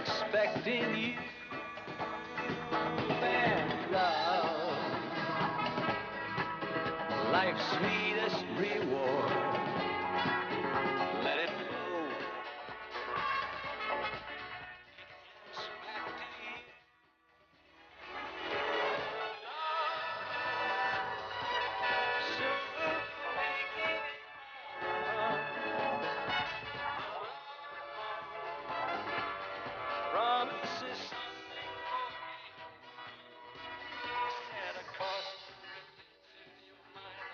expecting you. Fair love, life's sweetest reward. Let it flow. It's back to you. So make it promises something for me. Santa Claus in your mind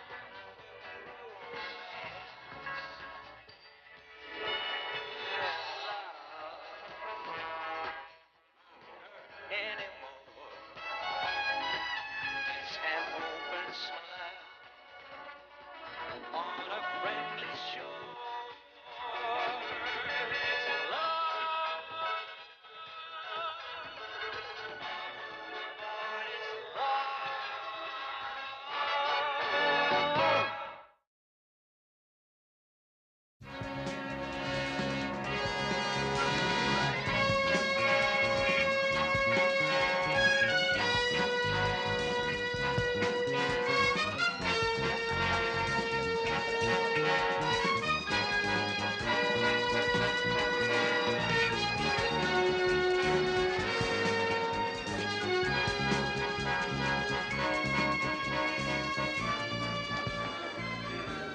anymore. It's an open smile on a friendly shore. It's love. It's love.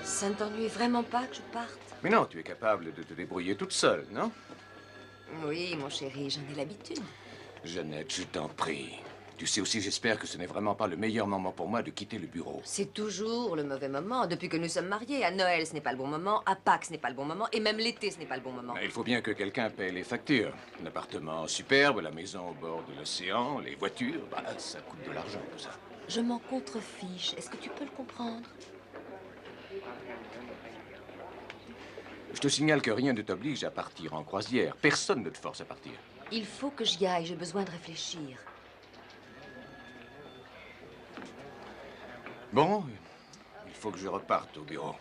Ça ne t'ennuie vraiment pas que je parte? Mais non, tu es capable de te débrouiller toute seule, non? Oui, mon chéri, j'en ai l'habitude. Jeannette, je t'en prie. Tu sais aussi, j'espère que ce n'est vraiment pas le meilleur moment pour moi de quitter le bureau. C'est toujours le mauvais moment, depuis que nous sommes mariés. À Noël, ce n'est pas le bon moment, à Pâques, ce n'est pas le bon moment, et même l'été, ce n'est pas le bon moment. Mais il faut bien que quelqu'un paie les factures. L'appartement superbe, la maison au bord de l'océan, les voitures, bah, ça coûte de l'argent, tout ça. Je m'en contrefiche. Est-ce que tu peux le comprendre? Je te signale que rien ne t'oblige à partir en croisière. Personne ne te force à partir. Il faut que j'y aille, j'ai besoin de réfléchir. Bon, il faut que je reparte au bureau.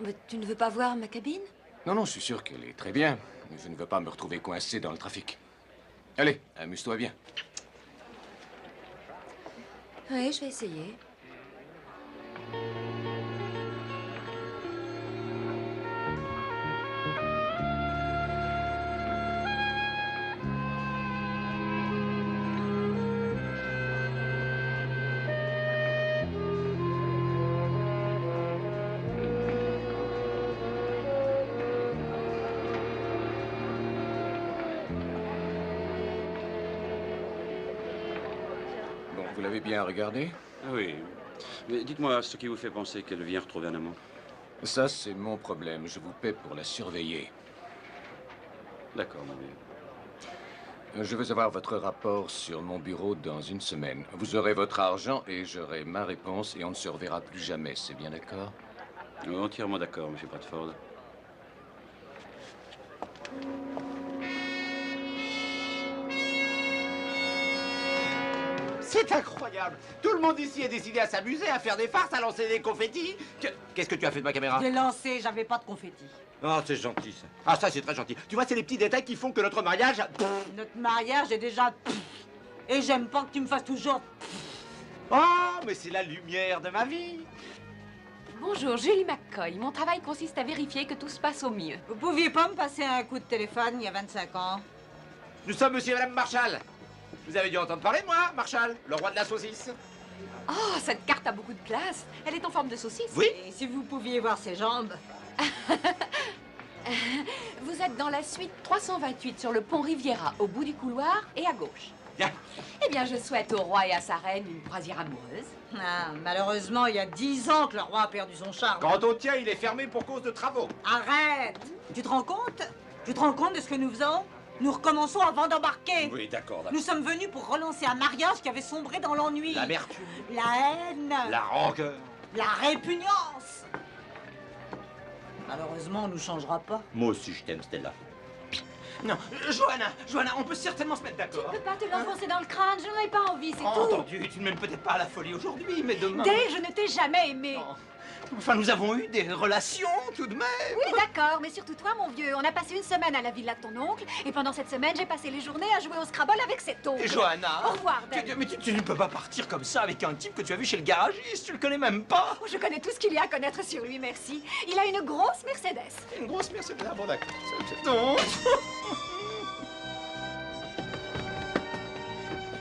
Mais tu ne veux pas voir ma cabine? Non, non, je suis sûr qu'elle est très bien. Mais je ne veux pas me retrouver coincé dans le trafic. Allez, amuse-toi bien. Oui, je vais essayer. Bon, vous l'avez bien regardé? Oui. Mais dites-moi ce qui vous fait penser qu'elle vient retrouver un amant. Ça, c'est mon problème. Je vous paie pour la surveiller. D'accord, mon vieux. Je veux avoir votre rapport sur mon bureau dans une semaine. Vous aurez votre argent et j'aurai ma réponse et on ne se reverra plus jamais. C'est bien d'accord? Entièrement d'accord, monsieur Bradford. C'est incroyable! Tout le monde ici est décidé à s'amuser, à faire des farces, à lancer des confettis. Qu'est-ce que tu as fait de ma caméra? J'ai lancé, j'avais pas de confetti. Oh, c'est gentil, ça. Ah, ça, c'est très gentil. Tu vois, c'est les petits détails qui font que notre mariage... Notre mariage est déjà... Et j'aime pas que tu me fasses toujours... Oh, mais c'est la lumière de ma vie. Bonjour, Julie McCoy. Mon travail consiste à vérifier que tout se passe au mieux. Vous pouviez pas me passer un coup de téléphone il y a 25 ans? Nous sommes monsieur et madame Marshall. Vous avez dû entendre parler de moi, Marshall, le roi de la saucisse. Oh, cette carte a beaucoup de classe. Elle est en forme de saucisse. Oui. Et si vous pouviez voir ses jambes? Vous êtes dans la suite 328 sur le pont Riviera, au bout du couloir et à gauche. Bien. Eh bien, je souhaite au roi et à sa reine une croisière amoureuse. Ah, malheureusement, il y a 10 ans que le roi a perdu son charme. Quant au tien, il est fermé pour cause de travaux. Arrête! Tu te rends compte? Tu te rends compte de ce que nous faisons? Nous recommençons avant d'embarquer. Oui, d'accord. Nous sommes venus pour relancer un mariage qui avait sombré dans l'ennui. L'amertume. La haine. La rancœur. La répugnance. Malheureusement, on ne nous changera pas. Moi aussi, je t'aime, Stella. Non, Johanna, on peut certainement se mettre d'accord. Tu peux pas te l'enfoncer dans le crâne, je n'en ai pas envie, c'est tout. Entendu, tu ne m'aimes peut-être pas à la folie aujourd'hui, mais demain... Dave, je ne t'ai jamais aimé. Oh. Enfin, nous avons eu des relations, tout de même. Oui, d'accord, mais surtout toi, mon vieux. On a passé une semaine à la villa de ton oncle, et pendant cette semaine, j'ai passé les journées à jouer au Scrabble avec cet oncle. Et Johanna. Au revoir, Dan. Mais tu ne peux pas partir comme ça avec un type que tu as vu chez le garagiste, tu le connais même pas. Oh, je connais tout ce qu'il y a à connaître sur lui, merci. Il a une grosse Mercedes. Une grosse Mercedes, ah bon d'accord. Non.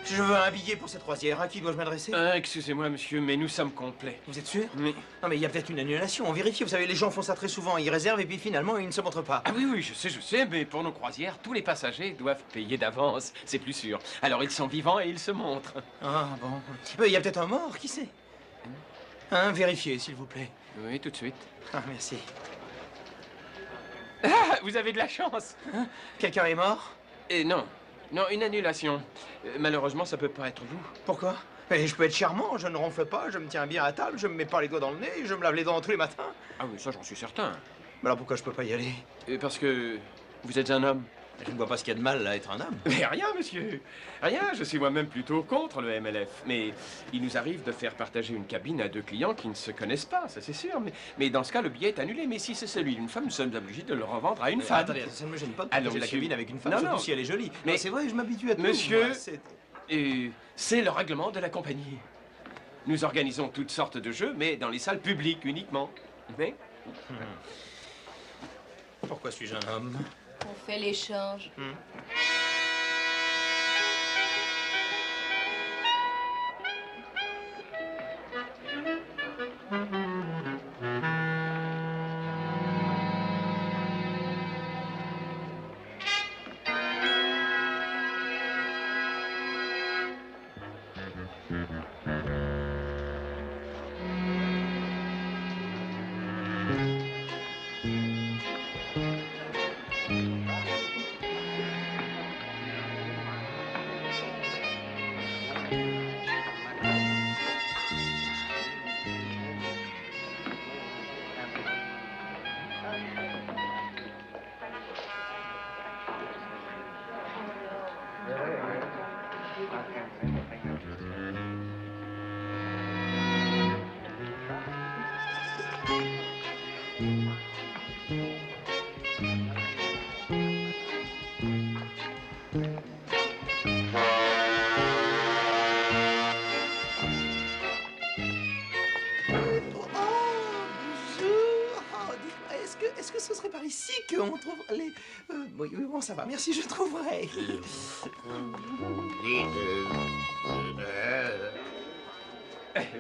Je veux un billet pour cette croisière. À qui dois-je m'adresser? Excusez-moi, monsieur, mais nous sommes complets. Vous êtes sûr? Oui. Non, mais il y a peut-être une annulation. On vérifie. Vous savez, les gens font ça très souvent. Ils réservent et puis finalement, ils ne se montrent pas. Ah oui, je sais, mais pour nos croisières, tous les passagers doivent payer d'avance. C'est plus sûr. Alors ils sont vivants et ils se montrent. Ah bon. Il y a peut-être un mort, qui sait? Vérifiez, s'il vous plaît. Oui, tout de suite. Ah, merci. Ah, vous avez de la chance. Quelqu'un est mort? Non. Non, une annulation. Malheureusement, ça peut pas être vous. Pourquoi? Mais je peux être charmant, je ne ronfle pas, je me tiens bien à table, je me mets pas les doigts dans le nez, je me lave les dents tous les matins. Ah oui, ça j'en suis certain. Mais alors pourquoi je peux pas y aller? Parce que vous êtes un homme. Je ne vois pas ce qu'il y a de mal à être un homme. Mais rien, monsieur. Rien, je suis moi-même plutôt contre le MLF. Mais il nous arrive de faire partager une cabine à deux clients qui ne se connaissent pas, ça c'est sûr. Mais dans ce cas, le billet est annulé. Mais si c'est celui d'une femme, nous sommes obligés de le revendre à une femme. Attendez, ça ne me gêne pas de partager la cabine avec une femme, Non, surtout non. si elle est jolie. Mais c'est vrai, je m'habitue à tout. Monsieur, moi, c'est le règlement de la compagnie. Nous organisons toutes sortes de jeux, mais dans les salles publiques uniquement. Mais pourquoi suis-je un homme? On fait l'échange. Est-ce que ce serait par ici qu'on trouve les... oui, bon, ça va, merci, je trouverai.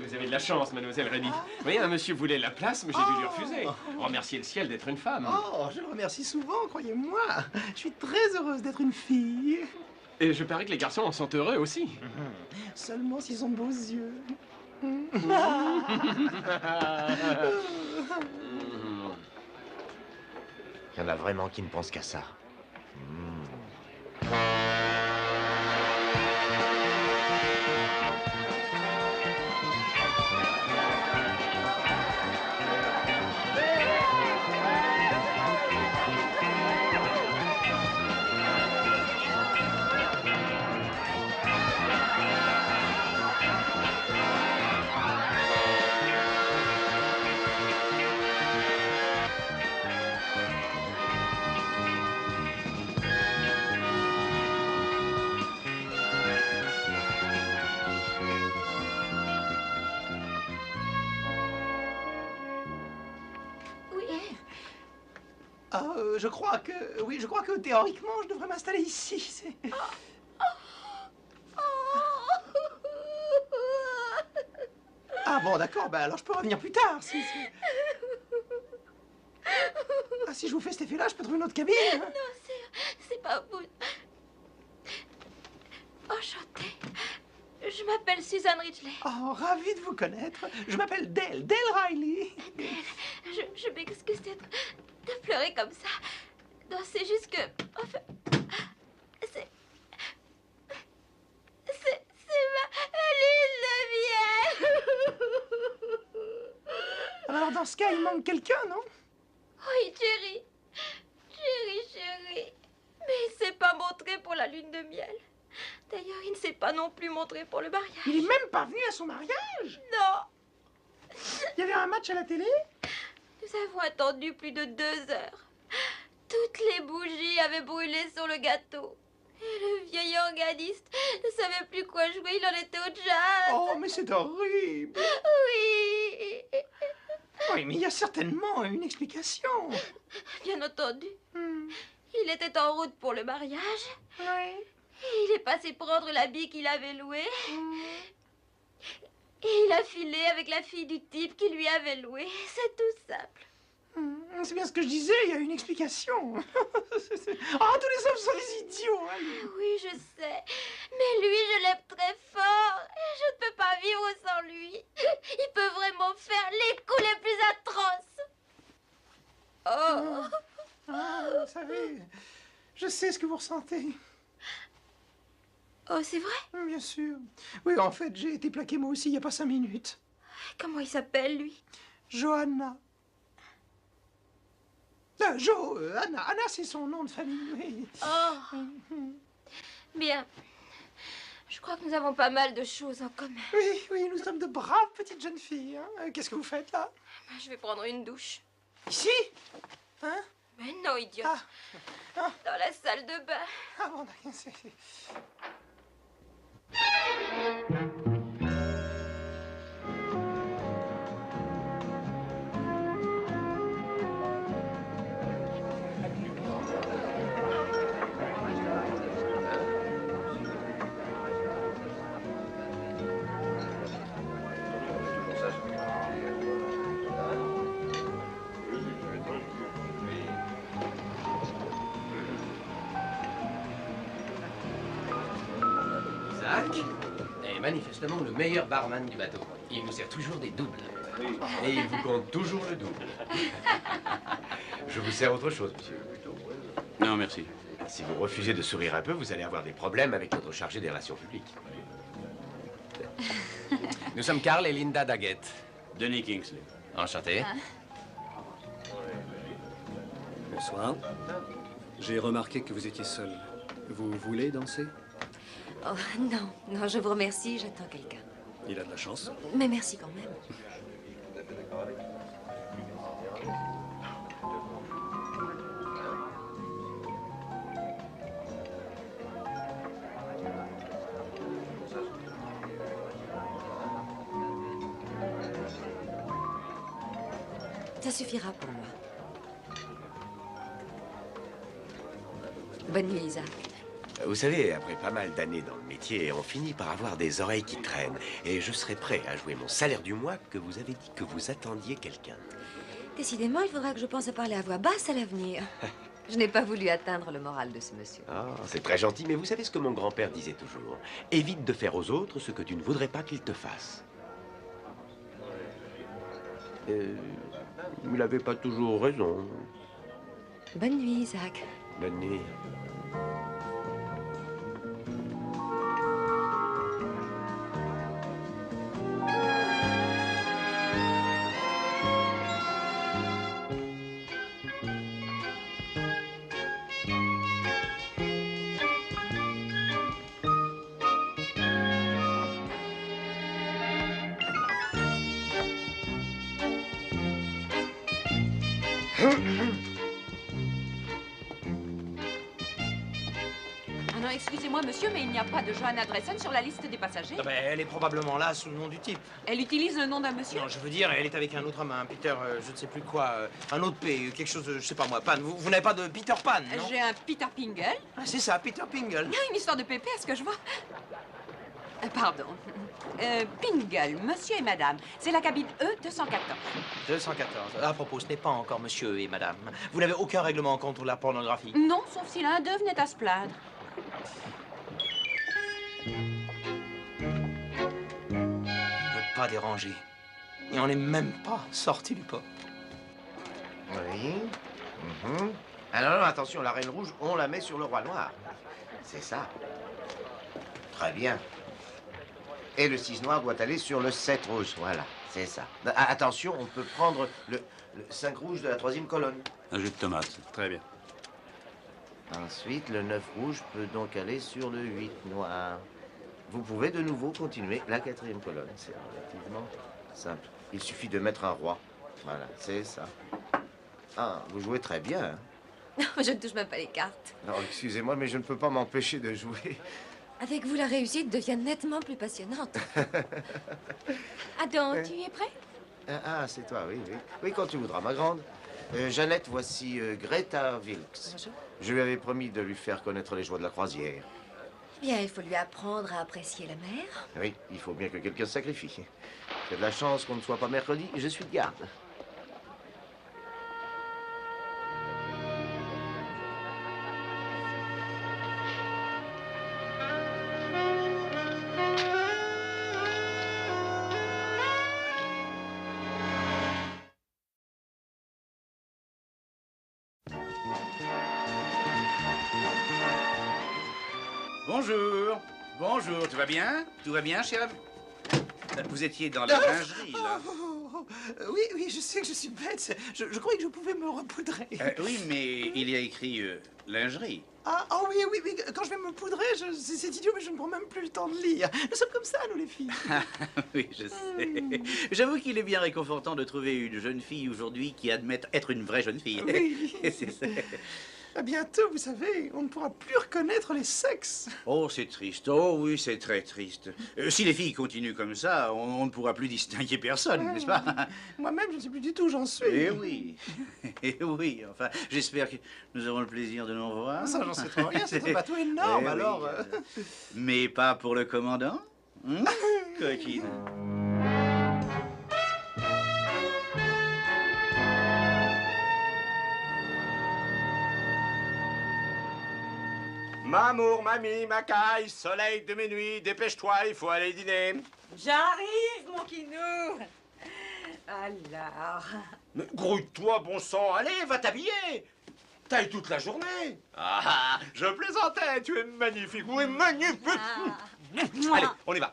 vous avez de la chance, mademoiselle Rémy. Vous voyez, un monsieur voulait la place, mais j'ai dû lui refuser. Remercier le ciel d'être une femme. Oh, je le remercie souvent, croyez-moi. Je suis très heureuse d'être une fille. Et je parie que les garçons en sont heureux aussi. Seulement s'ils ont de beaux yeux. Il y en a vraiment qui ne pensent qu'à ça. Je crois que... Oui, je crois que théoriquement, je devrais m'installer ici. Ah bon, d'accord, bah alors je peux revenir plus tard. Ah, si je vous fais cet effet-là, je peux trouver une autre cabine. Hein. Non, c'est pas vous. Enchantée. Je m'appelle Suzanne Ridgely. Oh, ravie de vous connaître. Je m'appelle Dale Riley. Dale, je m'excuse de pleurer comme ça. Non, c'est juste que... Enfin... C'est ma lune de miel. Alors, dans ce cas, il manque quelqu'un, non? Oui, Jerry. Jerry. Mais il s'est pas montré pour la lune de miel. D'ailleurs, il ne s'est pas non plus montré pour le mariage. Il est même pas venu à son mariage? Non. Il y avait un match à la télé? Nous avons attendu plus de 2 heures. Toutes les bougies avaient brûlé sur le gâteau. Et le vieil organiste ne savait plus quoi jouer, il en était au jazz. Oh, mais c'est horrible. Oui. Oui, mais il y a certainement une explication. Bien entendu. Il était en route pour le mariage. Oui. Et il est passé prendre l'habit qu'il avait loué. Et il a filé avec la fille du type qui lui avait loué. C'est tout simple. C'est bien ce que je disais, il y a une explication. Ah, tous les hommes sont des idiots. Allez. Oui, je sais. Mais lui, je l'aime très fort. Et je ne peux pas vivre sans lui. Il peut vraiment faire les coups les plus atroces. Oh. Ah, vous savez, je sais ce que vous ressentez. Oh, c'est vrai? Bien sûr. Oui, en fait, j'ai été plaqué moi aussi il n'y a pas 5 minutes. Comment il s'appelle, lui? Johanna. Anna. Anna, c'est son nom de famille, oui. Oh. Bien. Je crois que nous avons pas mal de choses en commun. Oui, nous sommes de braves petites jeunes filles. Hein. Qu'est-ce que vous faites, là? Je vais prendre une douche. Ici? Hein? Mais non, idiote. Ah. Dans la salle de bain. Ah bon, d'accord, c'est... Isaac est manifestement le meilleur barman du bateau. Il nous sert toujours des doubles. Et il vous compte toujours le double. Je vous sers autre chose, monsieur. Non, merci. Si vous refusez de sourire un peu, vous allez avoir des problèmes avec notre chargé des relations publiques. Nous sommes Carl et Linda Daggett. Denis Kingsley. Enchanté. Bonsoir. J'ai remarqué que vous étiez seul. Vous voulez danser? Oh, non, je vous remercie, j'attends quelqu'un. Il a de la chance. Mais merci quand même. Ça suffira pour moi. Bonne nuit, Isaac. Vous savez, après pas mal d'années dans le métier, on finit par avoir des oreilles qui traînent. Et je serai prêt à jouer mon salaire du mois que vous avez dit que vous attendiez quelqu'un. Décidément, il faudra que je pense à parler à voix basse à l'avenir. Je n'ai pas voulu atteindre le moral de ce monsieur. Ah, c'est très gentil, mais vous savez ce que mon grand-père disait toujours. Évite de faire aux autres ce que tu ne voudrais pas qu'ils te fassent. Il n'avait pas toujours raison. Bonne nuit, Isaac. Bonne nuit. Ah non, excusez-moi, monsieur, mais il n'y a pas de Johanna Dressen sur la liste des passagers. Ah ben, elle est probablement là sous le nom du type. Elle utilise le nom d'un monsieur. Non, je veux dire, elle est avec un autre homme, un Peter, je ne sais plus quoi, un autre P, quelque chose, je sais pas moi, Pan. Vous n'avez pas de Peter Pan, non? J'ai un Peter Pingle. Ah, c'est ça, Peter Pingle. Une histoire de pépé, est-ce que je vois? Pardon. Pingle, monsieur et madame. C'est la cabine E214. 214. À propos, ce n'est pas encore monsieur et madame. Vous n'avez aucun règlement contre la pornographie? Non, sauf si l'un d'eux venait à se plaindre. Ne pas déranger. Et on n'est même pas sorti du port. Oui. Ah non, attention, la reine rouge, on la met sur le roi noir. C'est ça. Très bien. Et le 6 noir doit aller sur le 7 rouge. Voilà, c'est ça. Attention, on peut prendre le 5 rouge de la 3e colonne. Un jus de tomate. Très bien. Ensuite, le 9 rouge peut donc aller sur le 8 noir. Vous pouvez de nouveau continuer la 4e colonne. C'est relativement simple. Il suffit de mettre un roi. Voilà, c'est ça. Ah, vous jouez très bien. Non, je ne touche même pas les cartes. Alors, excusez-moi, mais je ne peux pas m'empêcher de jouer. Avec vous, la réussite devient nettement plus passionnante. Attends, tu es prêt? Ah, c'est toi, oui, oui. Oui, quand tu voudras, ma grande. Jeannette, voici Greta Wilkes. Bonjour. Je lui avais promis de lui faire connaître les joies de la croisière. Bien, il faut lui apprendre à apprécier la mer. Oui, il faut bien que quelqu'un se sacrifie. J'ai de la chance qu'on ne soit pas mercredi, je suis de garde. Bonjour. Bonjour, tout va bien? Tout va bien, cher ami? Vous étiez dans la lingerie, là. Oui, oui, je sais que je suis bête. Je croyais que je pouvais me repoudrer. Oui, mais il y a écrit lingerie. Ah, oh oui, oui, oui, quand je vais me poudrer, c'est idiot, mais je ne prends même plus le temps de lire. Nous sommes comme ça, nous, les filles. Oui, je sais. J'avoue qu'il est bien réconfortant de trouver une jeune fille aujourd'hui qui admette être une vraie jeune fille. Oui. C'est ça. À bientôt, vous savez, on ne pourra plus reconnaître les sexes. Oh, c'est triste. Oh oui, c'est très triste. Si les filles continuent comme ça, on ne pourra plus distinguer personne, n'est-ce pas? Moi-même, je ne sais plus du tout où j'en suis. Eh oui. Eh oui, enfin, j'espère que nous aurons le plaisir de nous revoir. Ça, j'en sais trop rien, c'est un bateau énorme, Eh oui. alors. Mais pas pour le commandant, hein? Coquine. Mamour, mamie, macaille, soleil de mes nuits, dépêche-toi, il faut aller dîner. J'arrive, mon kinou. Alors... Mais grouille-toi, bon sang, allez, va t'habiller. Taille toute la journée. Ah, je plaisantais, tu es magnifique, oui, magnifique. Allez, on y va.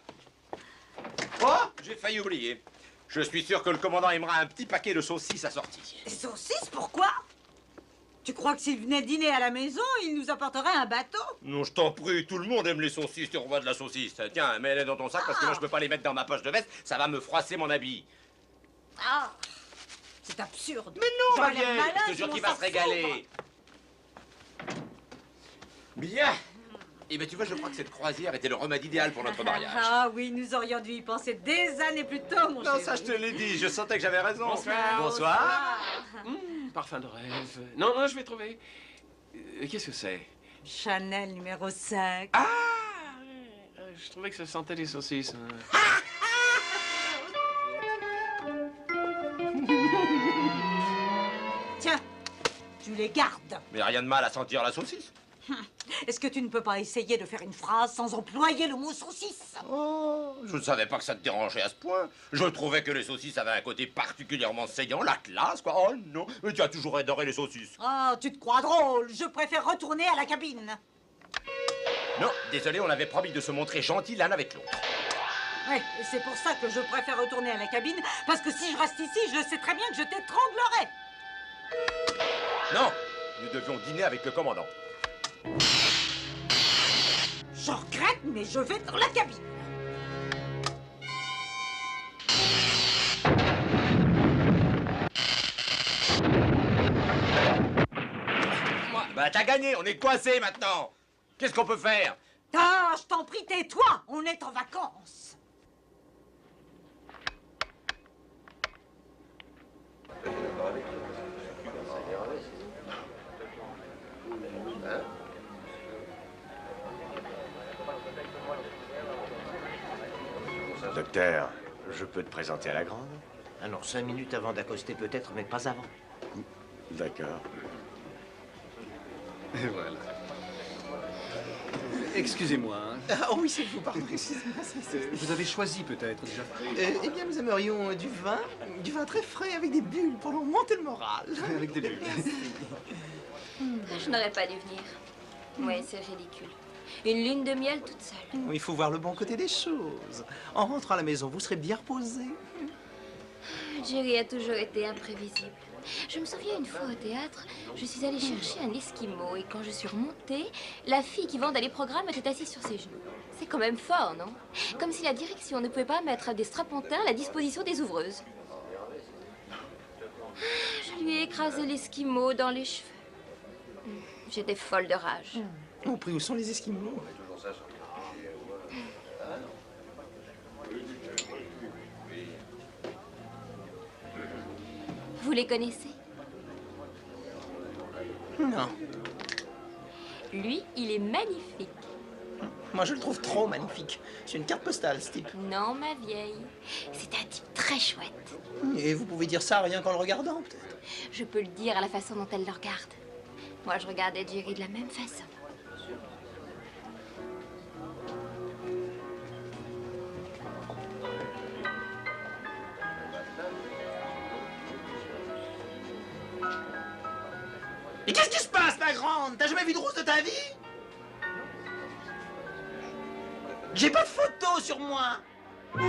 Oh, j'ai failli oublier. Je suis sûr que le commandant aimera un petit paquet de saucisses assorties. Des saucisses, pourquoi? Tu crois que s'il venait dîner à la maison, il nous apporterait un bateau? Non, je t'en prie, tout le monde aime les saucisses, tu roi de la saucisse. Tiens, mets-les dans ton sac parce que moi je peux pas les mettre dans ma poche de veste, ça va me froisser mon habit. Ah, c'est absurde. Mais non, ma J'aurais l'air vieille, malin je te si jure mon qu'il va sac se régaler. Bien. Eh bien, tu vois, je crois que cette croisière était le remède idéal pour notre mariage. Ah oui, nous aurions dû y penser des années plus tôt, mon Non, chéri. ça, je te l'ai dit, je sentais que j'avais raison. Bonsoir. Bonsoir. Parfum de rêve. Non, non, je vais trouver. Qu'est-ce que c'est? Chanel numéro 5. Ah! Je trouvais que ça sentait les saucisses. Tiens, tu les gardes. Mais rien de mal à sentir la saucisse. Est-ce que tu ne peux pas essayer de faire une phrase sans employer le mot saucisse? Oh, je ne savais pas que ça te dérangeait à ce point. Je trouvais que les saucisses avaient un côté particulièrement saignant, la classe, quoi. Oh non, mais tu as toujours adoré les saucisses. Ah, tu te crois drôle. Je préfère retourner à la cabine. Non, désolé, on avait promis de se montrer gentils l'un avec l'autre. Oui, et c'est pour ça que je préfère retourner à la cabine, parce que si je reste ici, je sais très bien que je t'étranglerai. Non, nous devions dîner avec le commandant. Je regrette, mais je vais dans la cabine. Bah, t'as gagné, on est coincés maintenant. Qu'est-ce qu'on peut faire? Ah, je t'en prie, tais-toi. On est en vacances. Docteur, je peux te présenter à la grande? Ah non, 5 minutes avant d'accoster peut-être, mais pas avant. D'accord. Et voilà. Excusez-moi. Hein. Ah, oh oui, c'est vous, pardon, excusez-moi. Vous avez choisi peut-être déjà. Eh bien, nous aimerions du vin très frais avec des bulles pour nous monter le moral. Avec des bulles. Je n'aurais pas dû venir. Oui, c'est ridicule. Une lune de miel toute seule. Il faut voir le bon côté des choses. En rentrant à la maison, vous serez bien reposé. Jerry a toujours été imprévisible. Je me souviens une fois au théâtre, je suis allée chercher un esquimau et quand je suis remontée, la fille qui vendait les programmes était assise sur ses genoux. C'est quand même fort, non? Comme si la direction ne pouvait pas mettre des strapontins à la disposition des ouvreuses. écrasé l'esquimau dans les cheveux. J'étais folle de rage. Oh, pris, où sont les Esquimaux? Vous les connaissez? Non. Lui, il est magnifique. Moi, je le trouve trop magnifique. C'est une carte postale, ce type. Non, ma vieille. C'est un type très chouette. Et vous pouvez dire ça rien qu'en le regardant, peut-être? Je peux le dire à la façon dont elle le regarde. Moi, je regardais Jerry de la même façon. Mais qu'est-ce qui se passe, ma grande? T'as jamais vu de rousse de ta vie? J'ai pas de photo sur moi. Oh!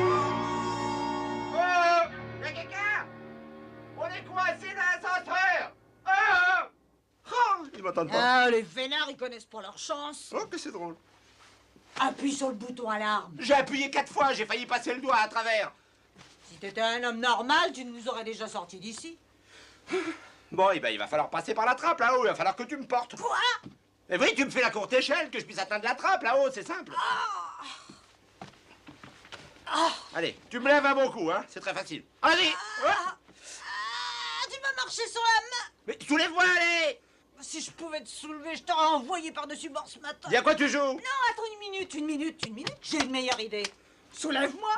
Y'a quelqu'un? On est coincé dans l'ascenseur! Oh! Oh, ils m'entendent pas. Ah, les vénards, ils connaissent pas leur chance. Oh, que c'est drôle. Appuie sur le bouton alarme. J'ai appuyé 4 fois, j'ai failli passer le doigt à travers. Si t'étais un homme normal, tu nous aurais déjà sortis d'ici. Bon, eh ben, il va falloir passer par la trappe là-haut, il va falloir que tu me portes. Quoi? Eh oui, tu me fais la courte échelle, que je puisse atteindre la trappe là-haut, c'est simple. Allez, tu me lèves un bon coup, hein, c'est très facile. Allez! Tu m'as marché sur la main. Mais soulève-moi, allez! Si je pouvais te soulever, je t'aurais envoyé par-dessus bord ce matin. Dis à quoi tu joues? Non, attends une minute. J'ai une meilleure idée. Soulève-moi.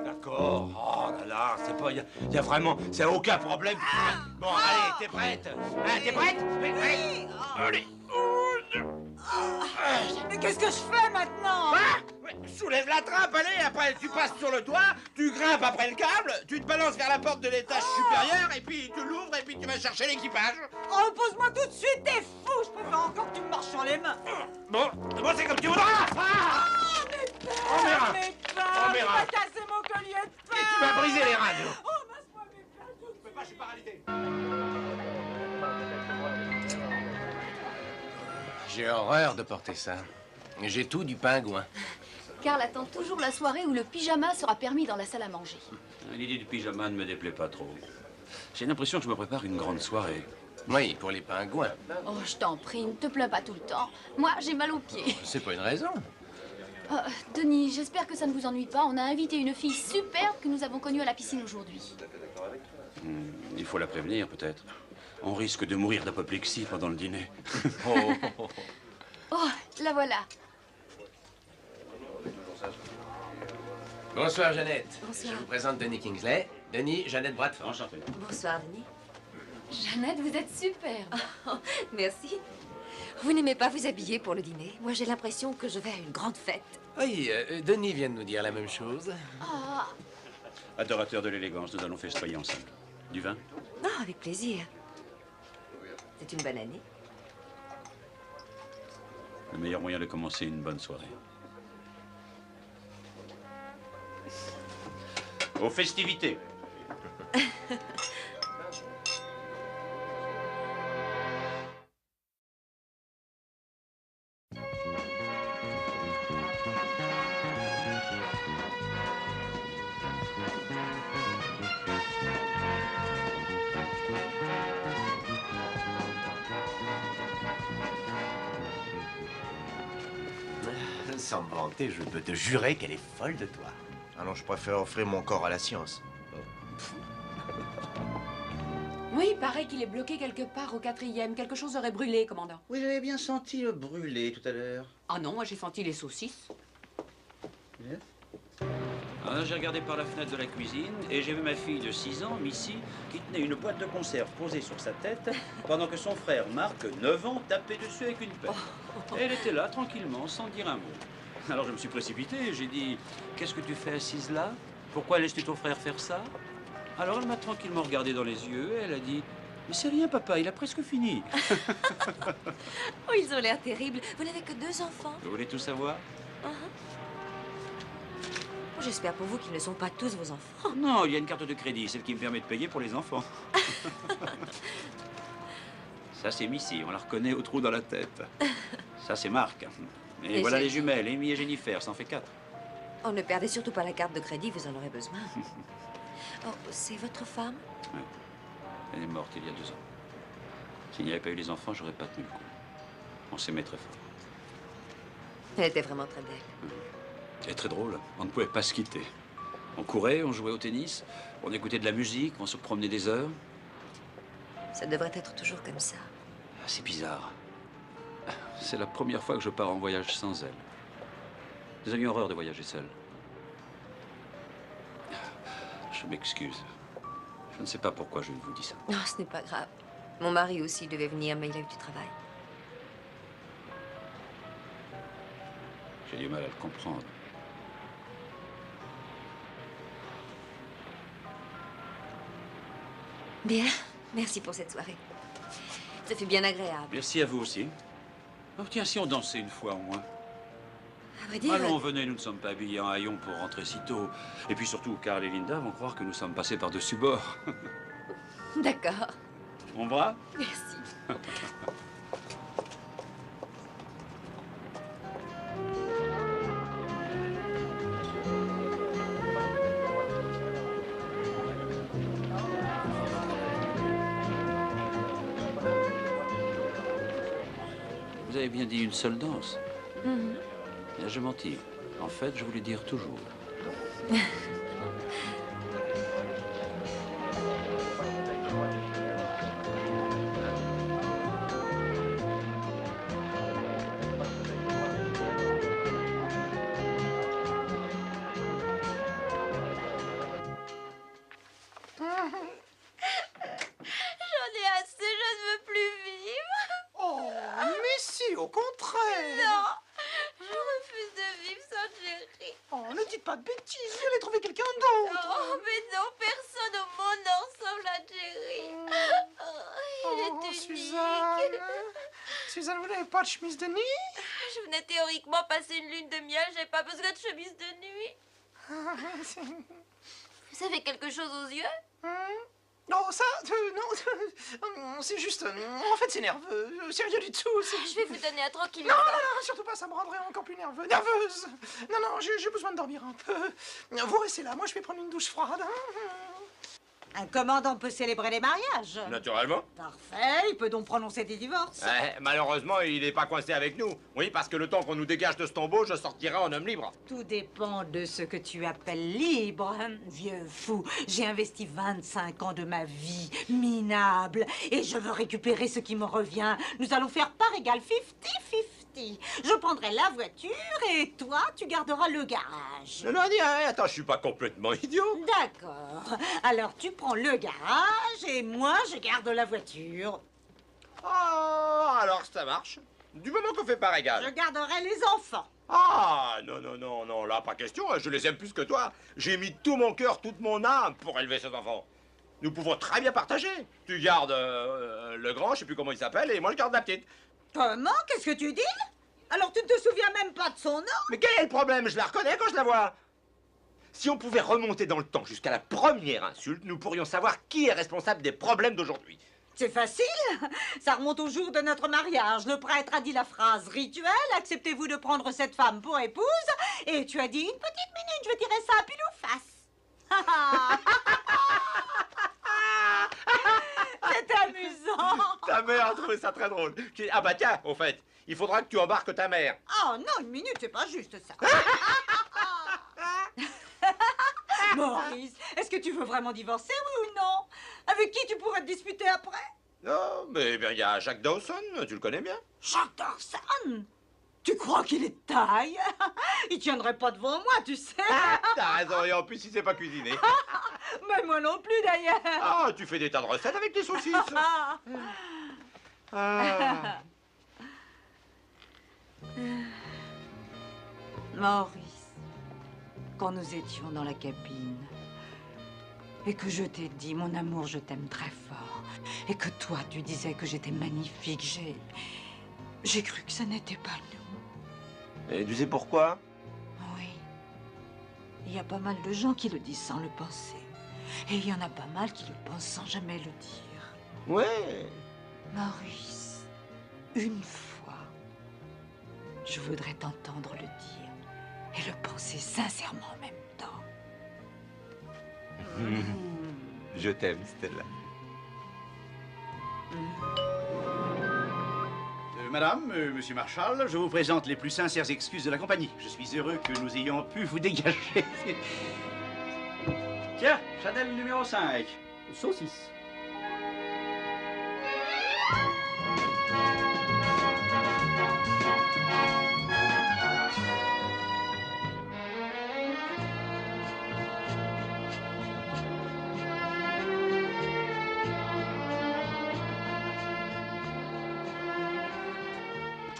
D'accord. Oh là là, c'est pas... Y a vraiment... C'est aucun problème. Bon, allez, t'es prête? Hein, t'es prête? Allez. Allez. Mais qu'est-ce que je fais maintenant? Soulève la trappe, allez, après tu passes sur le toit, tu grimpes après le câble, tu te balances vers la porte de l'étage supérieur, et puis tu l'ouvres, et puis tu vas chercher l'équipage. Repose-moi tout de suite, t'es fou. Je préfère encore que tu me marches sur les mains. Bon, c'est comme tu voudras. On verra. Mes On pains, verra. tu m'as cassé mon collier de pain. Et tu m'as brisé les radios. Oh, masse-moi mes pains. Je peux pas, je suis paralysé. J'ai horreur de porter ça. J'ai tout du pingouin. Karl attend toujours la soirée où le pyjama sera permis dans la salle à manger. L'idée du pyjama ne me déplaît pas trop. J'ai l'impression que je me prépare une grande soirée. Oui, pour les pingouins. Oh, je t'en prie, ne te plains pas tout le temps. Moi, j'ai mal aux pieds. C'est pas une raison. Denis, j'espère que ça ne vous ennuie pas. On a invité une fille superbe que nous avons connue à la piscine aujourd'hui. Il faut la prévenir, peut-être. On risque de mourir d'apoplexie pendant le dîner. Oh, la voilà. Bonsoir, Jeannette. Bonsoir. Je vous présente Denis Kingsley. Denis, Jeannette Bradford. Enchanté. Bonsoir, Denis. Jeannette, vous êtes superbe. Oh, merci. Vous n'aimez pas vous habiller pour le dîner? Moi, j'ai l'impression que je vais à une grande fête. Oui, Denis vient de nous dire la même chose. Ah, Adorateur de l'élégance, nous allons festoyer ensemble. Du vin? Non, avec plaisir. C'est une bonne année. Le meilleur moyen de commencer une bonne soirée. Aux festivités. Sans me vanter, je peux te jurer qu'elle est folle de toi. Alors je préfère offrir mon corps à la science. Oui, il paraît qu'il est bloqué quelque part au 4e. Quelque chose aurait brûlé, commandant. Oui, j'avais bien senti le brûler tout à l'heure. Ah non, moi j'ai senti les saucisses. Alors, j'ai regardé par la fenêtre de la cuisine et j'ai vu ma fille de 6 ans, Missy, qui tenait une boîte de conserve posée sur sa tête pendant que son frère Marc, 9 ans, tapait dessus avec une pelle. Et elle était là, tranquillement, sans dire un mot. Alors je me suis précipité et j'ai dit « Qu'est-ce que tu fais assise là? Pourquoi laisses-tu ton frère faire ça ?» Alors elle m'a tranquillement regardé dans les yeux et elle a dit « Mais c'est rien, papa, il a presque fini. » Oh, ils ont l'air terribles. Vous n'avez que 2 enfants? Vous voulez tout savoir? J'espère pour vous qu'ils ne sont pas tous vos enfants. Non, il y a une carte de crédit, celle qui me permet de payer pour les enfants. Ça, c'est Missy, on la reconnaît au trou dans la tête. Ça, c'est Marc. Et Et voilà j'ai- les jumelles, Amy et Jennifer, ça en fait 4. Oh, ne perdez surtout pas la carte de crédit, vous en aurez besoin. Oh, c'est votre femme? Ouais. Elle est morte il y a 2 ans. S'il n'y avait pas eu les enfants, j'aurais pas tenu le coup. On s'aimait très fort. Elle était vraiment très belle. Et très drôle. On ne pouvait pas se quitter. On courait, on jouait au tennis, on écoutait de la musique, on se promenait des heures. Ça devrait être toujours comme ça. C'est bizarre. C'est la première fois que je pars en voyage sans elle. Nous avions horreur de voyager seuls. Je m'excuse. Je ne sais pas pourquoi je vous dis ça. Non, ce n'est pas grave. Mon mari aussi devait venir, mais il a eu du travail. J'ai du mal à le comprendre. Bien, merci pour cette soirée. Ça fut bien agréable. Merci à vous aussi. Oh, tiens, si on dansait une fois au moins. À vrai dire... Allons, venez, nous ne sommes pas habillés en haillons pour rentrer si tôt. Et puis surtout, Carl et Linda vont croire que nous sommes passés par-dessus bord. D'accord. On va? Merci. Vous avez bien dit une seule danse. Je mentis. En fait, je voulais dire toujours. J'en ai assez, je ne veux plus vivre. Oh, mais si, au contraire. Non, je refuse de vivre sans Jerry. Oh, ne dites pas de bêtises, vous allez trouver quelqu'un d'autre. Oh, mais non, personne au monde ne ressemble à Jerry. Oh, il est unique. Suzanne. Suzanne, vous n'avez pas de chemise de nuit? Je venais théoriquement passer une lune de miel, j'ai pas besoin de chemise de nuit. Vous avez quelque chose aux yeux? Non, ça, non, c'est juste, en fait, c'est nerveux, c'est rien du tout. Je vais vous donner un tranquille. Non, non, non, surtout pas, ça me rendrait encore plus nerveuse. Non, non, j'ai besoin de dormir un peu. Vous restez là, moi je vais prendre une douche froide. Un commandant peut célébrer les mariages. Naturellement. Parfait, il peut donc prononcer des divorces. Malheureusement, il n'est pas coincé avec nous. Oui, parce que le temps qu'on nous dégage de ce tombeau, je sortirai en homme libre. Tout dépend de ce que tu appelles libre. Vieux fou, j'ai investi 25 ans de ma vie, minable, et je veux récupérer ce qui me revient. Nous allons faire part égale 50-50. Je prendrai la voiture et toi, tu garderas le garage. Non, non, attends, je suis pas complètement idiot. D'accord. Alors tu prends le garage et moi, je garde la voiture. Oh, alors ça marche. Du moment qu'on fait part égale. Je garderai les enfants. Ah, non, non, non, non, là, pas question. Je les aime plus que toi. J'ai mis tout mon cœur, toute mon âme pour élever ces enfants. Nous pouvons très bien partager. Tu gardes le grand, je sais plus comment il s'appelle, et moi je garde la petite. Comment? Qu'est-ce que tu dis? Alors tu ne te souviens même pas de son nom? Mais quel est le problème? Je la reconnais quand je la vois. Si on pouvait remonter dans le temps jusqu'à la première insulte, nous pourrions savoir qui est responsable des problèmes d'aujourd'hui. C'est facile. Ça remonte au jour de notre mariage. Le prêtre a dit la phrase rituelle. Acceptez-vous de prendre cette femme pour épouse? Et tu as dit une petite minute, je dirais ça à pile ou face. C'est amusant. Ta mère a trouvé ça très drôle. Ah bah tiens, au fait, il faudra que tu embarques ta mère. Oh non, une minute, c'est pas juste ça. Maurice, est-ce que tu veux vraiment divorcer, oui ou non? Avec qui tu pourrais te disputer après? Non, mais bien, il y a Jack Dawson, tu le connais bien? Jack Dawson? Tu crois qu'il est de taille? Il tiendrait pas devant moi, tu sais. T'as raison, et en plus, il sait pas cuisiner. Mais moi non plus, d'ailleurs. Ah, tu fais des tas de recettes avec des saucisses. Ah. Maurice, quand nous étions dans la cabine, et que je t'ai dit, mon amour, je t'aime très fort, et que toi, tu disais que j'étais magnifique, j'ai cru que ça n'était pas nous. Et tu sais pourquoi? Oui. Il y a pas mal de gens qui le disent sans le penser. Et il y en a pas mal qui le pensent sans jamais le dire. Ouais. Maurice, une fois, je voudrais t'entendre le dire et le penser sincèrement en même temps. Je t'aime, Stella. Madame, monsieur Marshall, je vous présente les plus sincères excuses de la compagnie. Je suis heureux que nous ayons pu vous dégager. Tiens, chandelle numéro 5. Saucisse.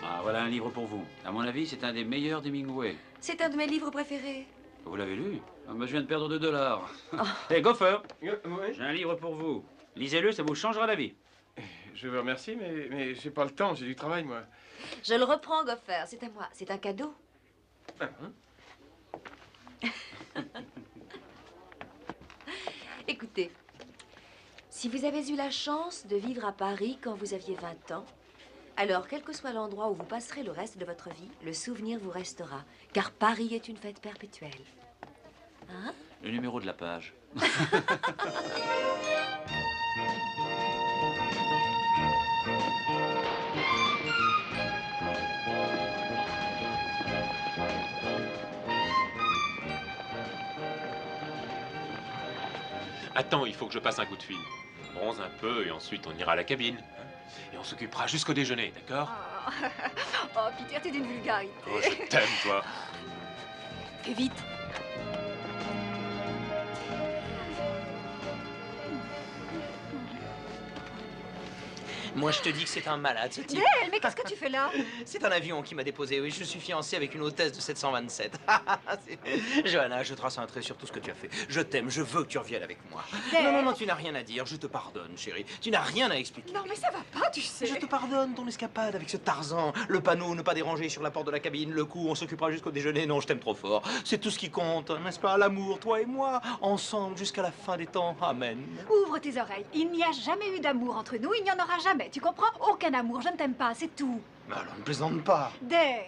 Ah, voilà un livre pour vous. À mon avis, c'est un des meilleurs d'Hemingway. C'est un de mes livres préférés. Vous l'avez lu? Ah, moi, je viens de perdre $2. Hé, Gopher, j'ai un livre pour vous. Lisez-le, ça vous changera la vie. Je vous remercie, mais j'ai pas le temps, j'ai du travail, moi. Je le reprends, Gopher. C'est à moi. C'est un cadeau. Écoutez, si vous avez eu la chance de vivre à Paris quand vous aviez 20 ans, alors quel que soit l'endroit où vous passerez le reste de votre vie, le souvenir vous restera. Car Paris est une fête perpétuelle. Hein? Le numéro de la page. Attends, il faut que je passe un coup de fil. On bronze un peu et ensuite on ira à la cabine. Et on s'occupera jusqu'au déjeuner, d'accord? Oh, Peter, t'es d'une vulgarité. Oh, je t'aime, toi. Fais vite. Moi, je te dis que c'est un malade, ce type. Dale, mais qu'est-ce que tu fais là? C'est un avion qui m'a déposé, oui. Je suis fiancé avec une hôtesse de 727. Johanna, je trace un trait sur tout ce que tu as fait. Je t'aime, je veux que tu reviennes avec moi. Dale. Non, non, non, tu n'as rien à dire. Je te pardonne, chérie. Tu n'as rien à expliquer. Non, mais ça va pas, tu sais. Je te pardonne ton escapade avec ce Tarzan. Le panneau ne pas déranger sur la porte de la cabine. Le coup, on s'occupera jusqu'au déjeuner. Non, je t'aime trop fort. C'est tout ce qui compte, n'est-ce pas? L'amour, toi et moi, ensemble jusqu'à la fin des temps. Amen. Ouvre tes oreilles. Il n'y a jamais eu d'amour entre nous. Il n'y en aura jamais. Tu comprends? Aucun amour. Je ne t'aime pas, c'est tout. Mais alors, ne plaisante pas. Dale.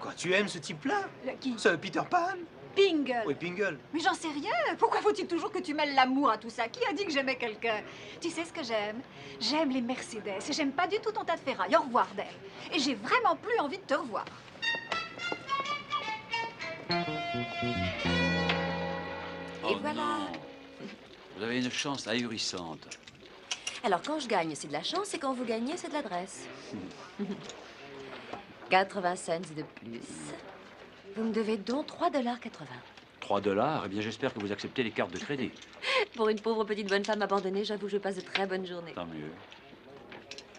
Quoi, tu aimes ce type-là? Qui? Ce Peter Pan? Pingle. Oui, Pingle. Mais j'en sais rien. Pourquoi faut-il toujours que tu mêles l'amour à tout ça? Qui a dit que j'aimais quelqu'un? Tu sais ce que j'aime? J'aime les Mercedes et j'aime pas du tout ton tas de ferraille. Au revoir, Dale. Et j'ai vraiment plus envie de te revoir. Oh voilà. non. Vous avez une chance ahurissante. Alors, quand je gagne, c'est de la chance, et quand vous gagnez, c'est de l'adresse. 80 cents de plus. Vous me devez donc $3,80. $3? Eh bien, j'espère que vous acceptez les cartes de crédit. Pour une pauvre petite bonne femme abandonnée, j'avoue que je passe de très bonnes journées. Tant mieux.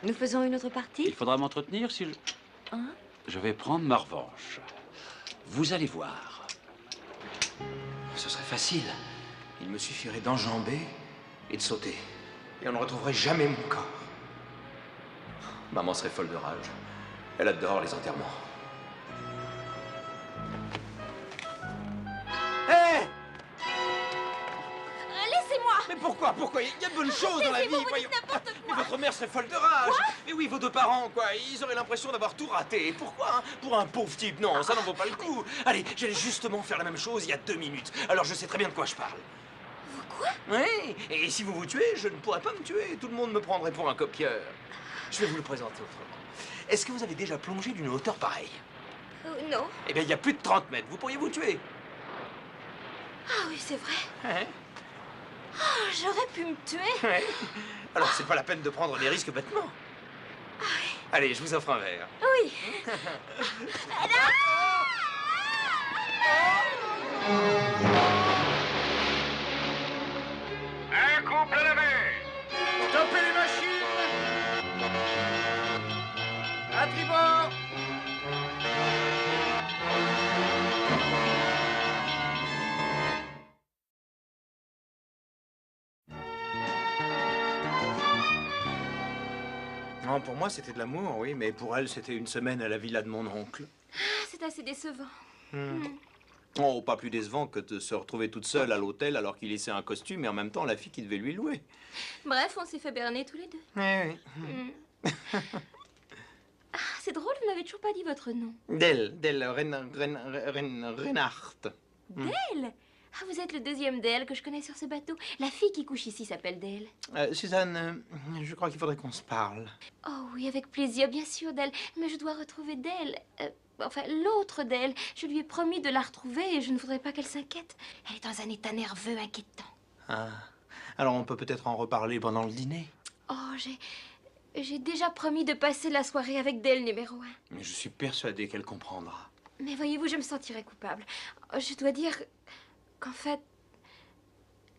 Nous faisons une autre partie? Il faudra m'entretenir si je... Hein? Je vais prendre ma revanche. Vous allez voir. Ce serait facile. Il me suffirait d'enjamber et de sauter. Et on ne retrouverait jamais mon corps. Maman serait folle de rage. Elle adore les enterrements. Hé! Laissez-moi! Mais pourquoi? Pourquoi? Il y a de bonnes choses dans la vie, voyons. Mais votre mère serait folle de rage. Mais oui, vos deux parents, quoi. Ils auraient l'impression d'avoir tout raté. Et pourquoi, hein? Pour un pauvre type, non, ça n'en vaut pas le coup. Allez, j'allais justement faire la même chose il y a 2 minutes. Alors je sais très bien de quoi je parle. Quoi? Oui, et si vous vous tuez, je ne pourrais pas me tuer. Tout le monde me prendrait pour un copieur. Je vais vous le présenter autrement. Est-ce que vous avez déjà plongé d'une hauteur pareille? Non. Eh bien, il y a plus de 30 mètres. Vous pourriez vous tuer. Ah oui, c'est vrai. Hein? Oh, j'aurais pu me tuer. Ouais. Alors, c'est pas la peine de prendre des risques bêtement. Allez, je vous offre un verre. Oui. Un couple à la mer. Stoppez les machines. À tribord. Non, pour moi, c'était de l'amour, oui, mais pour elle, c'était une semaine à la villa de mon oncle. Ah, c'est assez décevant. Oh, pas plus décevant que de se retrouver toute seule à l'hôtel alors qu'il laissait un costume et en même temps la fille qui devait lui louer. Bref, on s'est fait berner tous les deux. Oui, Ah, c'est drôle, vous m'avez toujours pas dit votre nom. Del Reinhardt. Dale? Ah, vous êtes le deuxième Dale que je connais sur ce bateau. La fille qui couche ici s'appelle Dale. Suzanne, je crois qu'il faudrait qu'on se parle. Oh oui, avec plaisir, bien sûr, Dale. Mais je dois retrouver Dale. Enfin, l'autre Dale. Je lui ai promis de la retrouver et je ne voudrais pas qu'elle s'inquiète. Elle est dans un état nerveux inquiétant. Ah. Alors on peut peut-être en reparler pendant le dîner. Oh, j'ai déjà promis de passer la soirée avec Dale numéro 1. Mais je suis persuadé qu'elle comprendra. Mais voyez-vous, je me sentirais coupable. Je dois dire qu'en fait,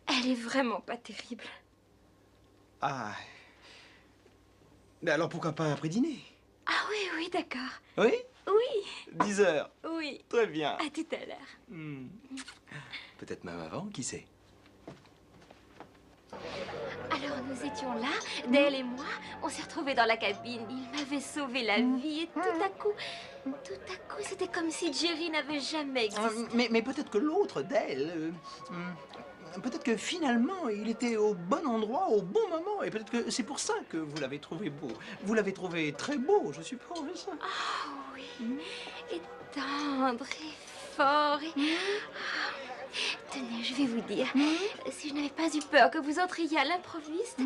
elle est vraiment pas terrible. Ah. Mais alors pourquoi pas après dîner? Ah oui, oui, d'accord. Oui? Oui. 10 heures. Oui. Très bien. À tout à l'heure. Peut-être même avant, qui sait? Alors nous étions là, Dale et moi, on s'est retrouvés dans la cabine. Il m'avait sauvé la vie et tout à coup, c'était comme si Jerry n'avait jamais existé. Mais peut-être que l'autre d'elle, peut-être que finalement il était au bon endroit au bon moment et peut-être que c'est pour ça que vous l'avez trouvé beau. Vous l'avez trouvé très beau, je suppose. Ah oui, et tendre et fort et... Ah. Tenez, je vais vous dire, si je n'avais pas eu peur que vous entriez à l'improviste,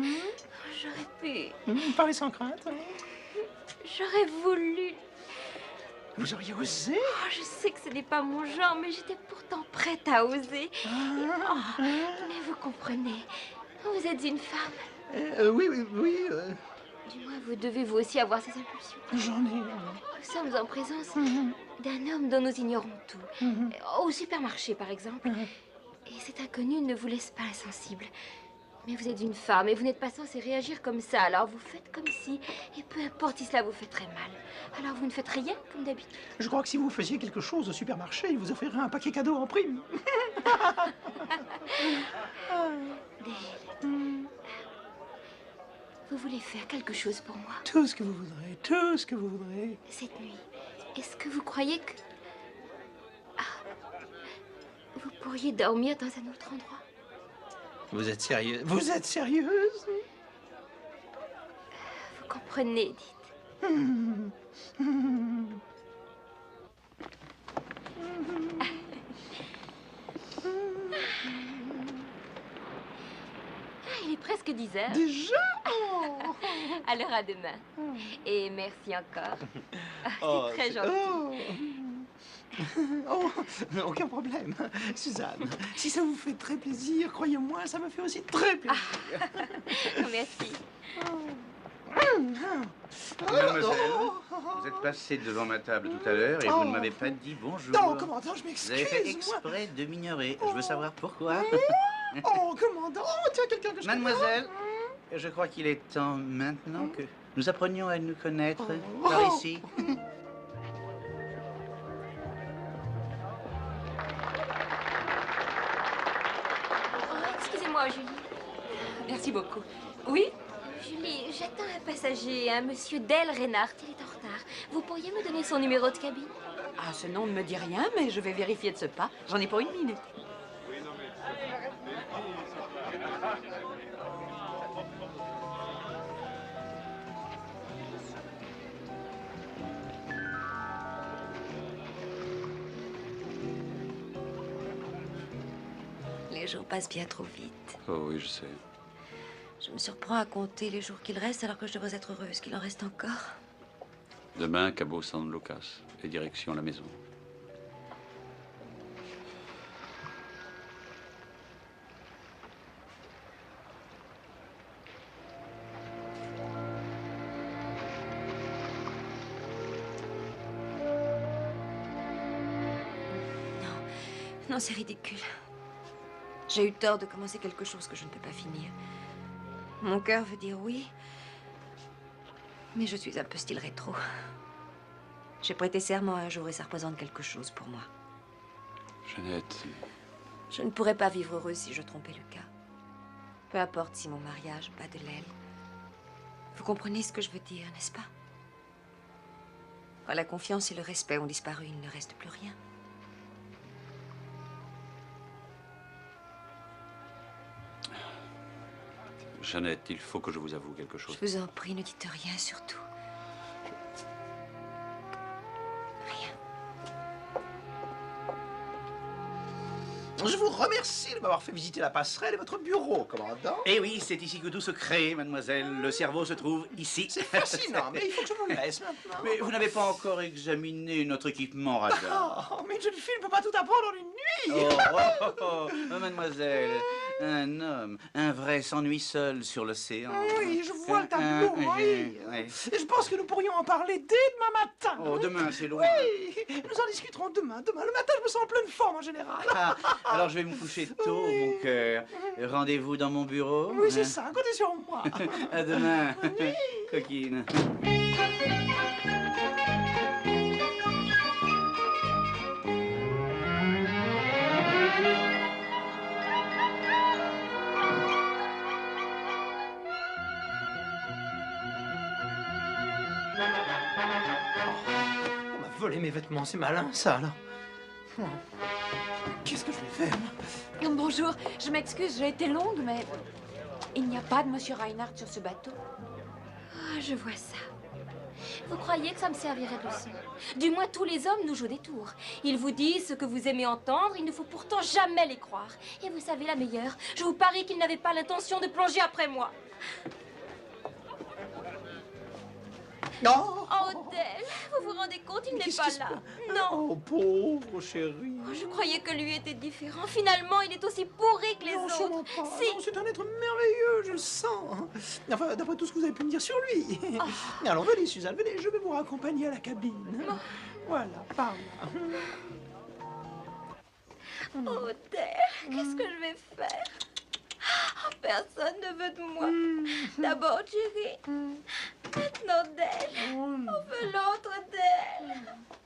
j'aurais pu... Parlez sans crainte. J'aurais voulu... Vous auriez osé? Oh, je sais que ce n'est pas mon genre, mais j'étais pourtant prête à oser. Mais vous comprenez, vous êtes une femme. Oui. Du moins, vous devez vous aussi avoir ces impulsions. J'en ai... Nous sommes en présence d'un homme dont nous ignorons tout. Au supermarché, par exemple. Et cet inconnu ne vous laisse pas insensible. Mais vous êtes une femme et vous n'êtes pas censée réagir comme ça. Alors vous faites comme si, et peu importe si cela vous fait très mal. Alors vous ne faites rien comme d'habitude. Je crois que si vous faisiez quelque chose au supermarché, il vous offrirait un paquet cadeau en prime. Vous voulez faire quelque chose pour moi? Tout ce que vous voudrez, tout ce que vous voudrez. Cette nuit, est-ce que vous croyez que... vous pourriez dormir dans un autre endroit? Vous êtes sérieuse? Vous êtes sérieuse? Vous comprenez, dites. Il est presque 10 heures. Déjà? Alors à demain. Et merci encore. C'est très gentil. Aucun problème. Suzanne, si ça vous fait très plaisir, croyez-moi, ça me fait aussi très plaisir. Merci. Mademoiselle, vous êtes passée devant ma table tout à l'heure et vous ne m'avez pas dit bonjour. Non, commandant, je m'excuse. Vous avez fait exprès de m'ignorer. Je veux savoir pourquoi. Oh, commandant, tiens, quelqu'un que je connais. Mademoiselle, je crois qu'il est temps maintenant que nous apprenions à nous connaître par ici. Excusez-moi, Julie. Merci beaucoup. Oui? Julie, j'attends un passager, un monsieur Dale Reinhardt. Il est en retard. Vous pourriez me donner son numéro de cabine? Ah, ce nom ne me dit rien, mais je vais vérifier de ce pas. J'en ai pour une minute. Les jours passent bien trop vite. Oh oui, je sais. Je me surprends à compter les jours qu'il reste alors que je devrais être heureuse qu'il en reste encore. Demain, Cabo San Lucas et direction la maison. Non, c'est ridicule. J'ai eu tort de commencer quelque chose que je ne peux pas finir. Mon cœur veut dire oui, mais je suis un peu style rétro. J'ai prêté serment un jour et ça représente quelque chose pour moi. Jeannette, Je ne pourrais pas vivre heureuse si je trompais Lucas. Peu importe si mon mariage bat de l'aile. Vous comprenez ce que je veux dire, n'est-ce pas? Quand la confiance et le respect ont disparu, il ne reste plus rien. Jeannette, il faut que je vous avoue quelque chose. Je vous en prie, ne dites rien surtout. Rien. Je vous remercie de m'avoir fait visiter la passerelle et votre bureau, commandant. Eh oui, c'est ici que tout se crée, mademoiselle. Le cerveau se trouve ici. C'est fascinant, mais il faut que je vous laisse maintenant. Mais vous n'avez pas encore examiné notre équipement radar. Oh, mais une jeune fille ne peut pas tout apprendre en une nuit. Oh, mademoiselle, un homme, un vrai, s'ennuie seul sur l'océan. Oui, je vois le tableau, oui. Et je pense que nous pourrions en parler dès demain matin. Oh, demain, c'est loin. Oui, nous en discuterons demain. Demain, le matin, je me sens en pleine forme en général. Ah, alors je vais me coucher tôt, mon cœur. Rendez-vous dans mon bureau. Oui, c'est ça, comptez sur moi. À demain, coquine. On m'a volé mes vêtements, c'est malin ça alors. Qu'est-ce que je vais faire? Bonjour, je m'excuse, j'ai été longue, mais il n'y a pas de Monsieur Reinhardt sur ce bateau. Ah, je vois ça. Vous croyez que ça me servirait de leçon? Du moins, tous les hommes nous jouent des tours. Ils vous disent ce que vous aimez entendre, il ne faut pourtant jamais les croire. Et vous savez la meilleure, je vous parie qu'ils n'avaient pas l'intention de plonger après moi. Non. Oh, Dell, vous vous rendez compte, il n'est pas là. Non. Oh, pauvre chérie. Oh, je croyais que lui était différent. Finalement, il est aussi pourri que les Non, autres. sûrement pas. Si. Non, c'est un être merveilleux, je le sens. Enfin, d'après tout ce que vous avez pu me dire sur lui. Alors, venez, Suzanne, venez, je vais vous raccompagner à la cabine. Voilà, par là. Oh, Dell, qu'est-ce que je vais faire? Oh, personne ne veut de moi. D'abord Jerry, maintenant Dell. On veut l'autre Dell.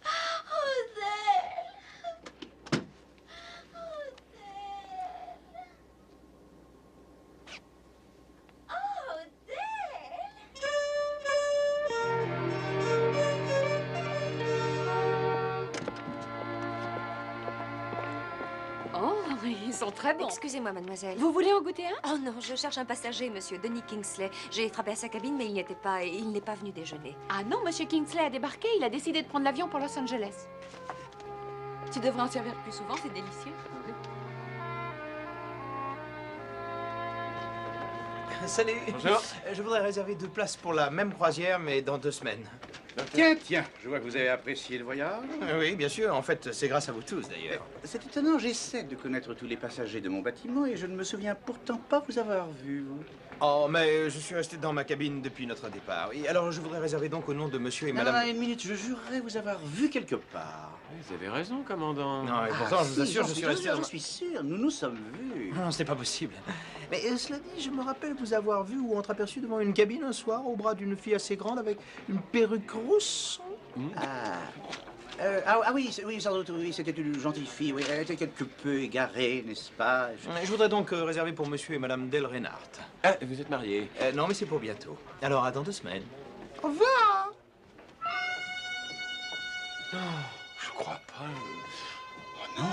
Oh, Dell. Oh, Dell. Oh, Oh, ils sont très bons. Excusez-moi, mademoiselle. Vous voulez en goûter un? Oh non, je cherche un passager, monsieur Denis Kingsley. J'ai frappé à sa cabine, mais il n'y était pas et il n'est pas venu déjeuner. Ah non, Monsieur Kingsley a débarqué, il a décidé de prendre l'avion pour Los Angeles. Tu devrais en servir plus souvent, c'est délicieux. Salut. Bonjour. Je voudrais réserver 2 places pour la même croisière, mais dans 2 semaines. Tiens, je vois que vous avez apprécié le voyage. Oui, bien sûr. En fait, c'est grâce à vous tous, d'ailleurs. C'est étonnant, j'essaie de connaître tous les passagers de mon bâtiment et je ne me souviens pourtant pas vous avoir vu, vous. Oh, mais je suis resté dans ma cabine depuis notre départ. Oui, alors je voudrais réserver donc au nom de monsieur et Non, madame... non, une minute, je jurerais vous avoir vu quelque part. Vous avez raison, commandant. Non, et pourtant, je vous assure, je suis resté... Je suis sûr, nous nous sommes vus. Non, c'est pas possible. Mais cela dit, je me rappelle vous avoir vu ou entreaperçu devant une cabine un soir au bras d'une fille assez grande avec une perruque rousse. Oui, oui, sans doute, oui, c'était une gentille fille, oui, elle était quelque peu égarée, n'est-ce pas? Je voudrais donc réserver pour monsieur et madame Del Reinhardt. Ah, vous êtes mariés? Non, mais c'est pour bientôt. Alors, à dans 2 semaines. Au revoir. Non, je crois pas. Oh non.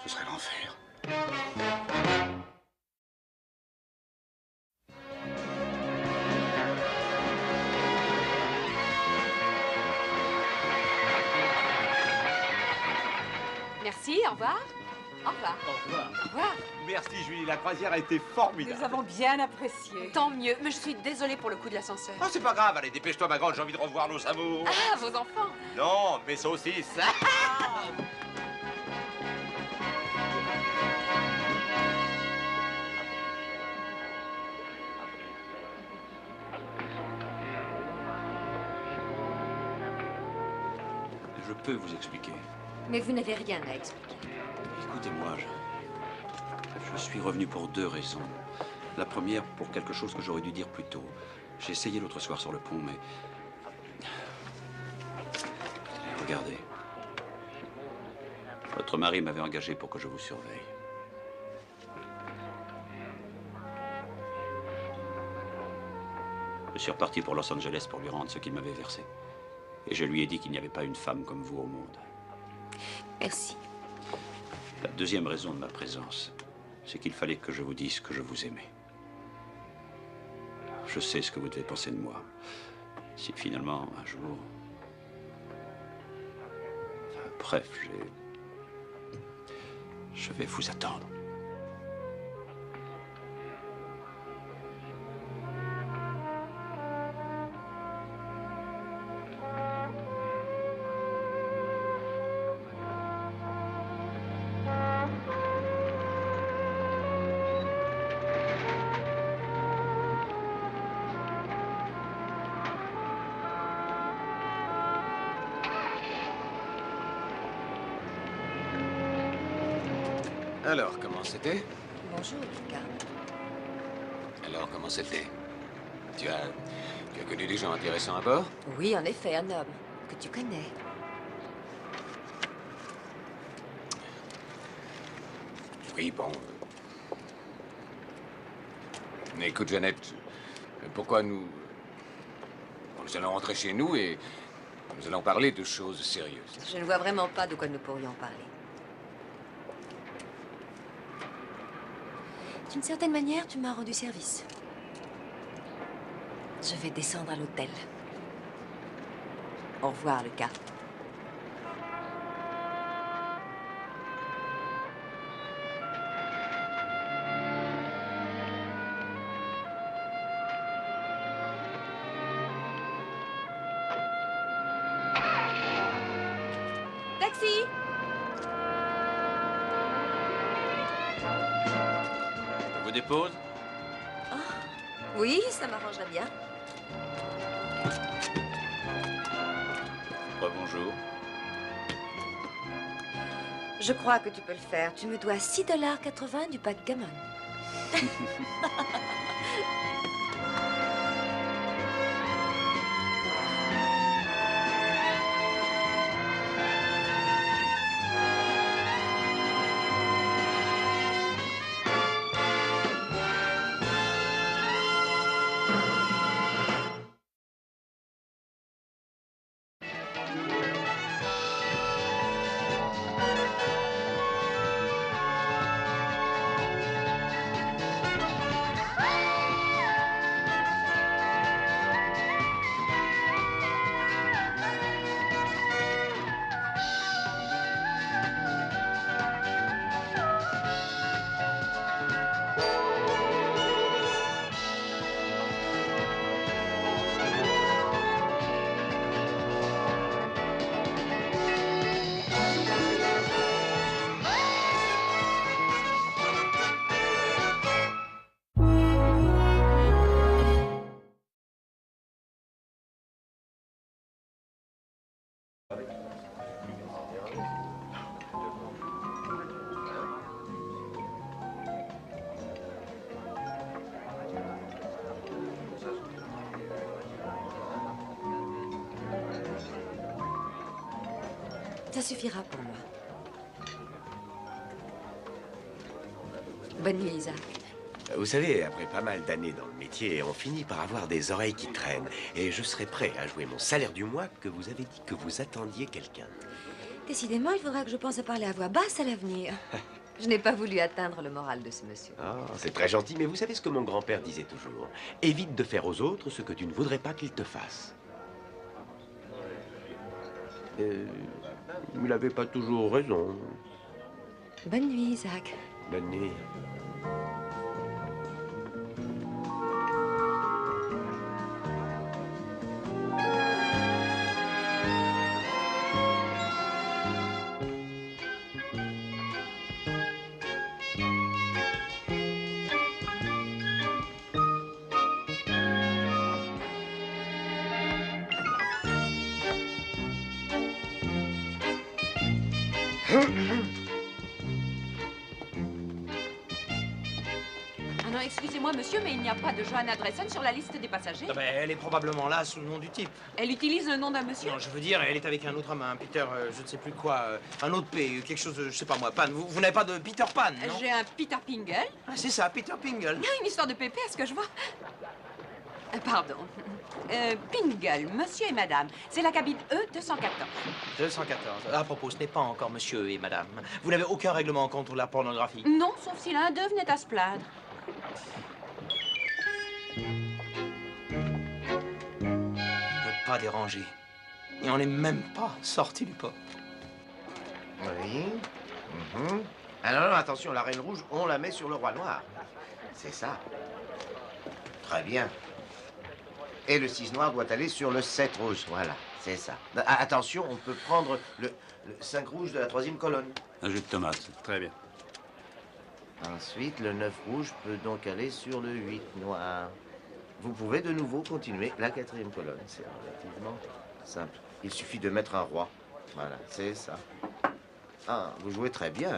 Ce serait l'enfer. Merci, au revoir. Au revoir. Au revoir. Au revoir. Merci, Julie. La croisière a été formidable. Nous avons bien apprécié. Tant mieux, mais je suis désolée pour le coup de l'ascenseur. Oh, c'est pas grave. Allez, dépêche-toi, ma grande. J'ai envie de revoir nos amours. Ah, vos enfants. Non, mes saucisses. Je peux vous expliquer. Mais vous n'avez rien à expliquer. Écoutez-moi, je suis revenu pour 2 raisons. La première, pour quelque chose que j'aurais dû dire plus tôt. J'ai essayé l'autre soir sur le pont, mais... Regardez. Votre mari m'avait engagé pour que je vous surveille. Je suis reparti pour Los Angeles pour lui rendre ce qu'il m'avait versé. Et je lui ai dit qu'il n'y avait pas une femme comme vous au monde. Merci. La deuxième raison de ma présence, c'est qu'il fallait que je vous dise que je vous aimais. Je sais ce que vous devez penser de moi. Si finalement, un jour... Enfin, bref, Je vais vous attendre. Alors, comment c'était? Bonjour, Lucas. Alors, comment c'était? Tu as connu des gens intéressants à bord? Oui, en effet, un homme que tu connais. Oui, bon. Mais écoute, Jeannette, pourquoi nous... Bon, nous allons rentrer chez nous et nous allons parler de choses sérieuses. Je ne vois vraiment pas de quoi nous pourrions parler. D'une certaine manière, tu m'as rendu service. Je vais descendre à l'hôtel. Au revoir, Lucas. Taxi! Je vous dépose? Oui, ça m'arrangerait bien. Bonjour. Je crois que tu peux le faire. Tu me dois 6,80 $ du backgammon. Ça suffira pour moi. Bonne nuit, Isaac. Vous savez, après pas mal d'années dans le métier, on finit par avoir des oreilles qui traînent. Et je serai prêt à jouer mon salaire du mois que vous avez dit que vous attendiez quelqu'un. Décidément, il faudra que je pense à parler à voix basse à l'avenir. Je n'ai pas voulu atteindre le moral de ce monsieur. Ah, c'est très gentil, mais vous savez ce que mon grand-père disait toujours. Évite de faire aux autres ce que tu ne voudrais pas qu'ils te fassent. Il n'avait pas toujours raison. Bonne nuit, Isaac. Bonne nuit. Ah non, excusez-moi, monsieur, mais il n'y a pas de Johanna Dressen sur la liste des passagers. Ah ben, elle est probablement là sous le nom du type. Elle utilise le nom d'un monsieur? Non, je veux dire, elle est avec un autre homme, un Peter, je ne sais plus quoi, un autre P, quelque chose, je sais pas moi, Pan. Vous n'avez pas de Peter Pan, non? J'ai un Peter Pingle. Ah, c'est ça, Peter Pingle. Une histoire de pépé, est-ce que je vois? Pardon. Pingle, monsieur et madame. C'est la cabine E214. 214. À propos, ce n'est pas encore monsieur et madame. Vous n'avez aucun règlement contre la pornographie? Non, sauf si l'un d'eux venait à se plaindre. Je veux pas déranger. Et on n'est même pas sorti du port. Oui. Ah non, non, attention, la reine rouge, on la met sur le roi noir. C'est ça. Très bien. Et le 6 noir doit aller sur le 7 rouge. Voilà, c'est ça. Ah, attention, on peut prendre le 5 rouge de la 3e colonne. Un jus de tomate. Très bien. Ensuite, le 9 rouge peut donc aller sur le 8 noir. Vous pouvez de nouveau continuer la 4e colonne. C'est relativement simple. Il suffit de mettre un roi. Voilà, c'est ça. Ah, vous jouez très bien.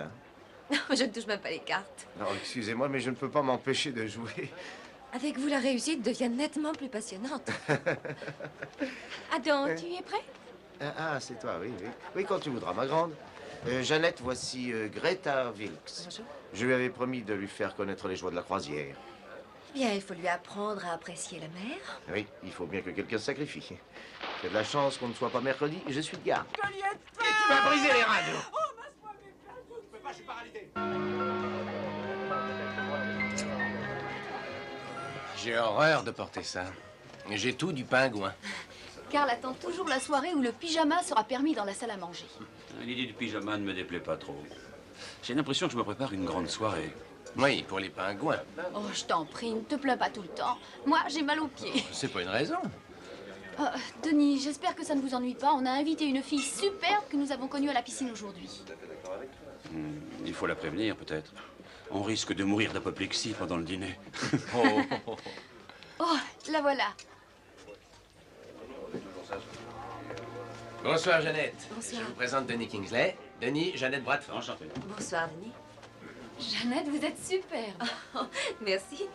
Hein? Je ne touche même pas les cartes. Non, excusez-moi, mais je ne peux pas m'empêcher de jouer. Avec vous, la réussite devient nettement plus passionnante. Adam, tu es prêt? Ah, c'est toi, oui, oui. Oui, quand tu voudras, ma grande. Jeannette, voici Greta Wilkes. Bonjour. Je lui avais promis de lui faire connaître les joies de la croisière. Bien, il faut lui apprendre à apprécier la mer. Oui, il faut bien que quelqu'un se sacrifie. J'ai de la chance qu'on ne soit pas mercredi, je suis de garde. Et tu vas briser les radeaux. Je suis paralysé. J'ai horreur de porter ça. J'ai tout du pingouin. Karl attend toujours la soirée où le pyjama sera permis dans la salle à manger. L'idée du pyjama ne me déplaît pas trop. J'ai l'impression que je me prépare une grande soirée. Oui, pour les pingouins. Oh, je t'en prie, ne te plains pas tout le temps. Moi, j'ai mal aux pieds. C'est pas une raison. Denis, j'espère que ça ne vous ennuie pas. On a invité une fille superbe que nous avons connue à la piscine aujourd'hui. Il faut la prévenir, peut-être. On risque de mourir d'apoplexie pendant le dîner. Oh, la voilà. Bonsoir, Jeannette. Bonsoir. Je vous présente Denis Kingsley. Denis, Jeannette Bradford. Enchanté. Bonsoir, Denis. Jeannette, vous êtes superbe. Merci.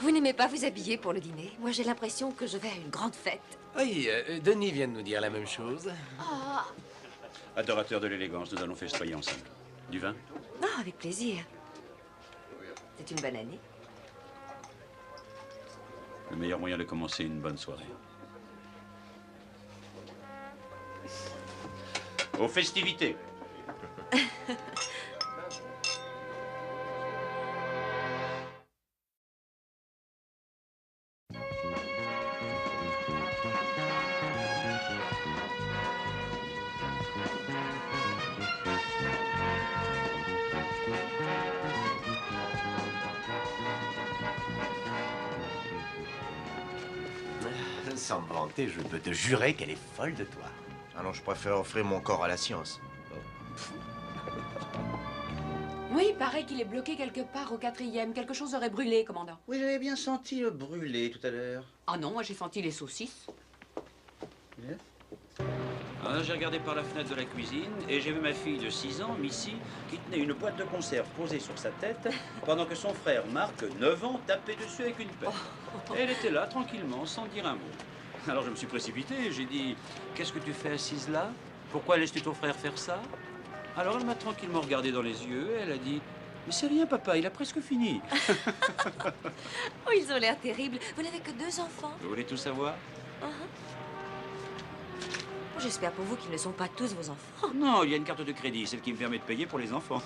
Vous n'aimez pas vous habiller pour le dîner? Moi, j'ai l'impression que je vais à une grande fête. Oui, Denis vient de nous dire la même chose. Ah, Adorateur de l'élégance, nous allons festoyer ensemble. Du vin? Ah, avec plaisir. C'est une bonne année. Le meilleur moyen de commencer une bonne soirée. Aux festivités. Sans me vanter, je peux te jurer qu'elle est folle de toi. Alors, je préfère offrir mon corps à la science. Oui, il paraît qu'il est bloqué quelque part au 4e. Quelque chose aurait brûlé, commandant. Oui, j'avais bien senti le brûler tout à l'heure. Ah non, moi j'ai senti les saucisses. J'ai regardé par la fenêtre de la cuisine et j'ai vu ma fille de 6 ans, Missy, qui tenait une boîte de conserve posée sur sa tête pendant que son frère Marc, 9 ans, tapait dessus avec une pelle. Et elle était là, tranquillement, sans dire un mot. Alors je me suis précipité et j'ai dit « Qu'est-ce que tu fais assise là? Pourquoi laisses-tu ton frère faire ça ?» Alors elle m'a tranquillement regardé dans les yeux et elle a dit « Mais c'est rien, papa, il a presque fini. » Oh, ils ont l'air terribles. Vous n'avez que 2 enfants? Vous voulez tout savoir? J'espère pour vous qu'ils ne sont pas tous vos enfants. Non, il y a une carte de crédit, celle qui me permet de payer pour les enfants.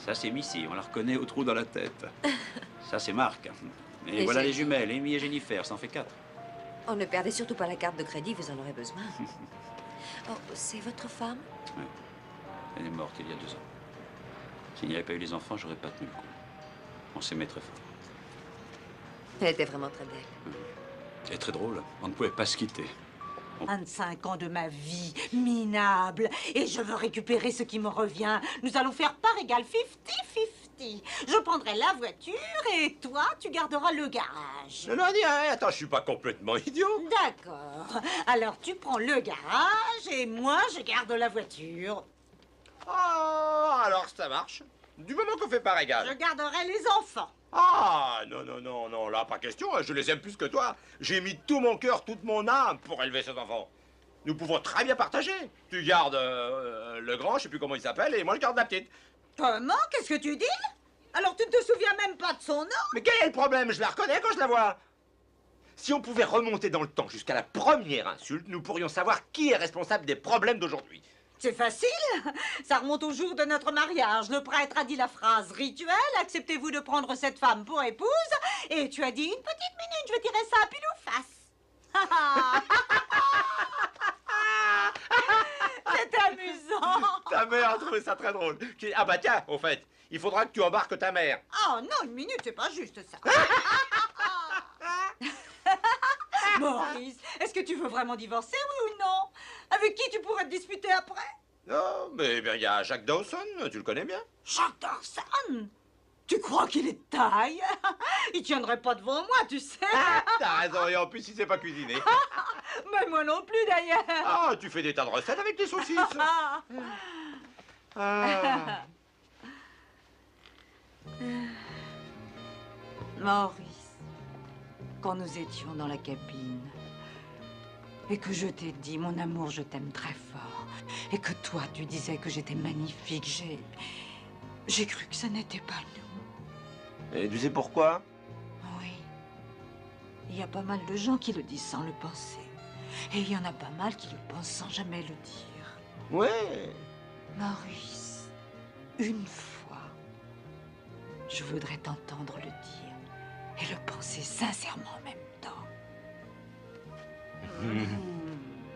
Ça, c'est Missy, on la reconnaît au trou dans la tête. Ça, c'est Marc. Et voilà les jumelles, Amy et Jennifer, ça en fait 4. Oh, ne perdez surtout pas la carte de crédit, vous en aurez besoin. Oh, c'est votre femme? Oui. Elle est morte il y a 2 ans. S'il n'y avait pas eu les enfants, j'aurais pas tenu le coup. On s'aimait très fort. Elle était vraiment très belle. Elle est très drôle, on ne pouvait pas se quitter. 25 ans de ma vie, minable, et je veux récupérer ce qui me revient. Nous allons faire part égale 50-50. Je prendrai la voiture et toi, tu garderas le garage. Non, attends, je suis pas complètement idiot. D'accord. Alors tu prends le garage et moi, je garde la voiture. Ah, alors ça marche. Du moment qu'on fait part égale. Je garderai les enfants. Ah, non, là, pas question, je les aime plus que toi. J'ai mis tout mon cœur, toute mon âme pour élever ces enfants. Nous pouvons très bien partager. Tu gardes le grand, je sais plus comment il s'appelle, et moi je garde la petite. Comment? Qu'est-ce que tu dis? Alors tu ne te souviens même pas de son nom? Mais quel est le problème? Je la reconnais quand je la vois. Si on pouvait remonter dans le temps jusqu'à la première insulte, nous pourrions savoir qui est responsable des problèmes d'aujourd'hui. C'est facile. Ça remonte au jour de notre mariage. Le prêtre a dit la phrase rituelle. Acceptez-vous de prendre cette femme pour épouse? Et tu as dit une petite minute, je dirais ça à pile ou face. C'est amusant. Ta mère a trouvé ça très drôle. Ah bah tiens, au fait, il faudra que tu embarques ta mère. Oh non, une minute, c'est pas juste ça. Maurice, est-ce que tu veux vraiment divorcer, oui ou non? Avec qui tu pourrais te disputer après? Non, mais il y a Jacques Dawson, tu le connais bien? Jacques Dawson? Tu crois qu'il est de taille? Il tiendrait pas devant moi, tu sais. T'as raison, et en plus, il sait pas cuisiner. Mais moi non plus, d'ailleurs. Ah, tu fais des tas de recettes avec des saucisses. Ah. Maurice, quand nous étions dans la cabine, et que je t'ai dit, mon amour, je t'aime très fort, et que toi, tu disais que j'étais magnifique, j'ai cru que ça n'était pas nous. Et tu sais pourquoi? Oui. Il y a pas mal de gens qui le disent sans le penser. Et il y en a pas mal qui le pensent sans jamais le dire. Ouais. Maurice, une fois, je voudrais t'entendre le dire et le penser sincèrement en même temps.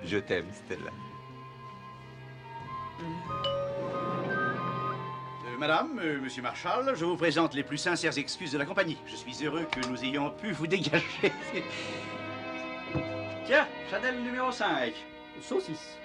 Je t'aime, Stella. Madame, monsieur Marshall, je vous présente les plus sincères excuses de la compagnie. Je suis heureux que nous ayons pu vous dégager. Tiens, Chanel numéro 5. Saucisse.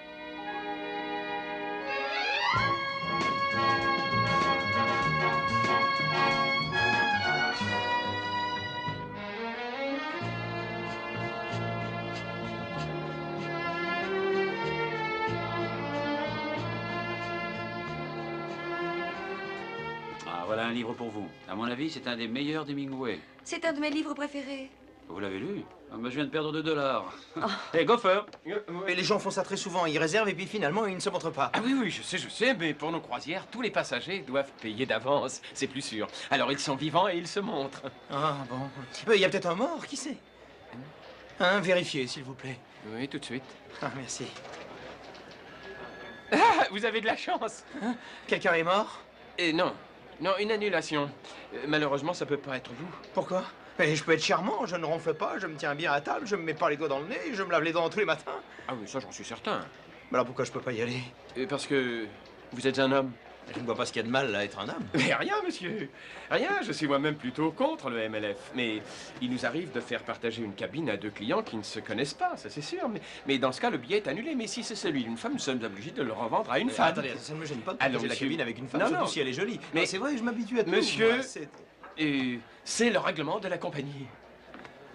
Voilà un livre pour vous. À mon avis, c'est un des meilleurs d'Hemingway. C'est un de mes livres préférés. Vous l'avez lu? Ah, bah, je viens de perdre $2. Hé, Gopher! Mais les gens font ça très souvent. Ils réservent et puis finalement, ils ne se montrent pas. Ah oui, je sais, mais pour nos croisières, tous les passagers doivent payer d'avance. C'est plus sûr. Alors ils sont vivants et ils se montrent. Ah bon. Il y a peut-être un mort, qui sait? Hein, vérifiez, s'il vous plaît. Oui, tout de suite. Ah, merci. Ah, vous avez de la chance. Hein? Quelqu'un est mort? Non. Non, une annulation. Malheureusement, ça peut pas être vous. Pourquoi? Mais je peux être charmant, je ne ronfle pas, je me tiens bien à table, je me mets pas les doigts dans le nez, je me lave les dents tous les matins. Ah oui, ça j'en suis certain. Mais alors pourquoi je peux pas y aller? Parce que vous êtes un homme. Je ne vois pas ce qu'il y a de mal à être un homme. Mais rien, monsieur. Rien, je suis moi-même plutôt contre le MLF. Mais il nous arrive de faire partager une cabine à deux clients qui ne se connaissent pas, ça c'est sûr. Mais dans ce cas, le billet est annulé. Mais si c'est celui d'une femme, nous sommes obligés de le revendre à une femme. Attendez, ça ne me gêne pas de partager la cabine avec une femme, surtout si elle est jolie. Mais c'est vrai, je m'habitue à tout. Monsieur, moi, c'est le règlement de la compagnie.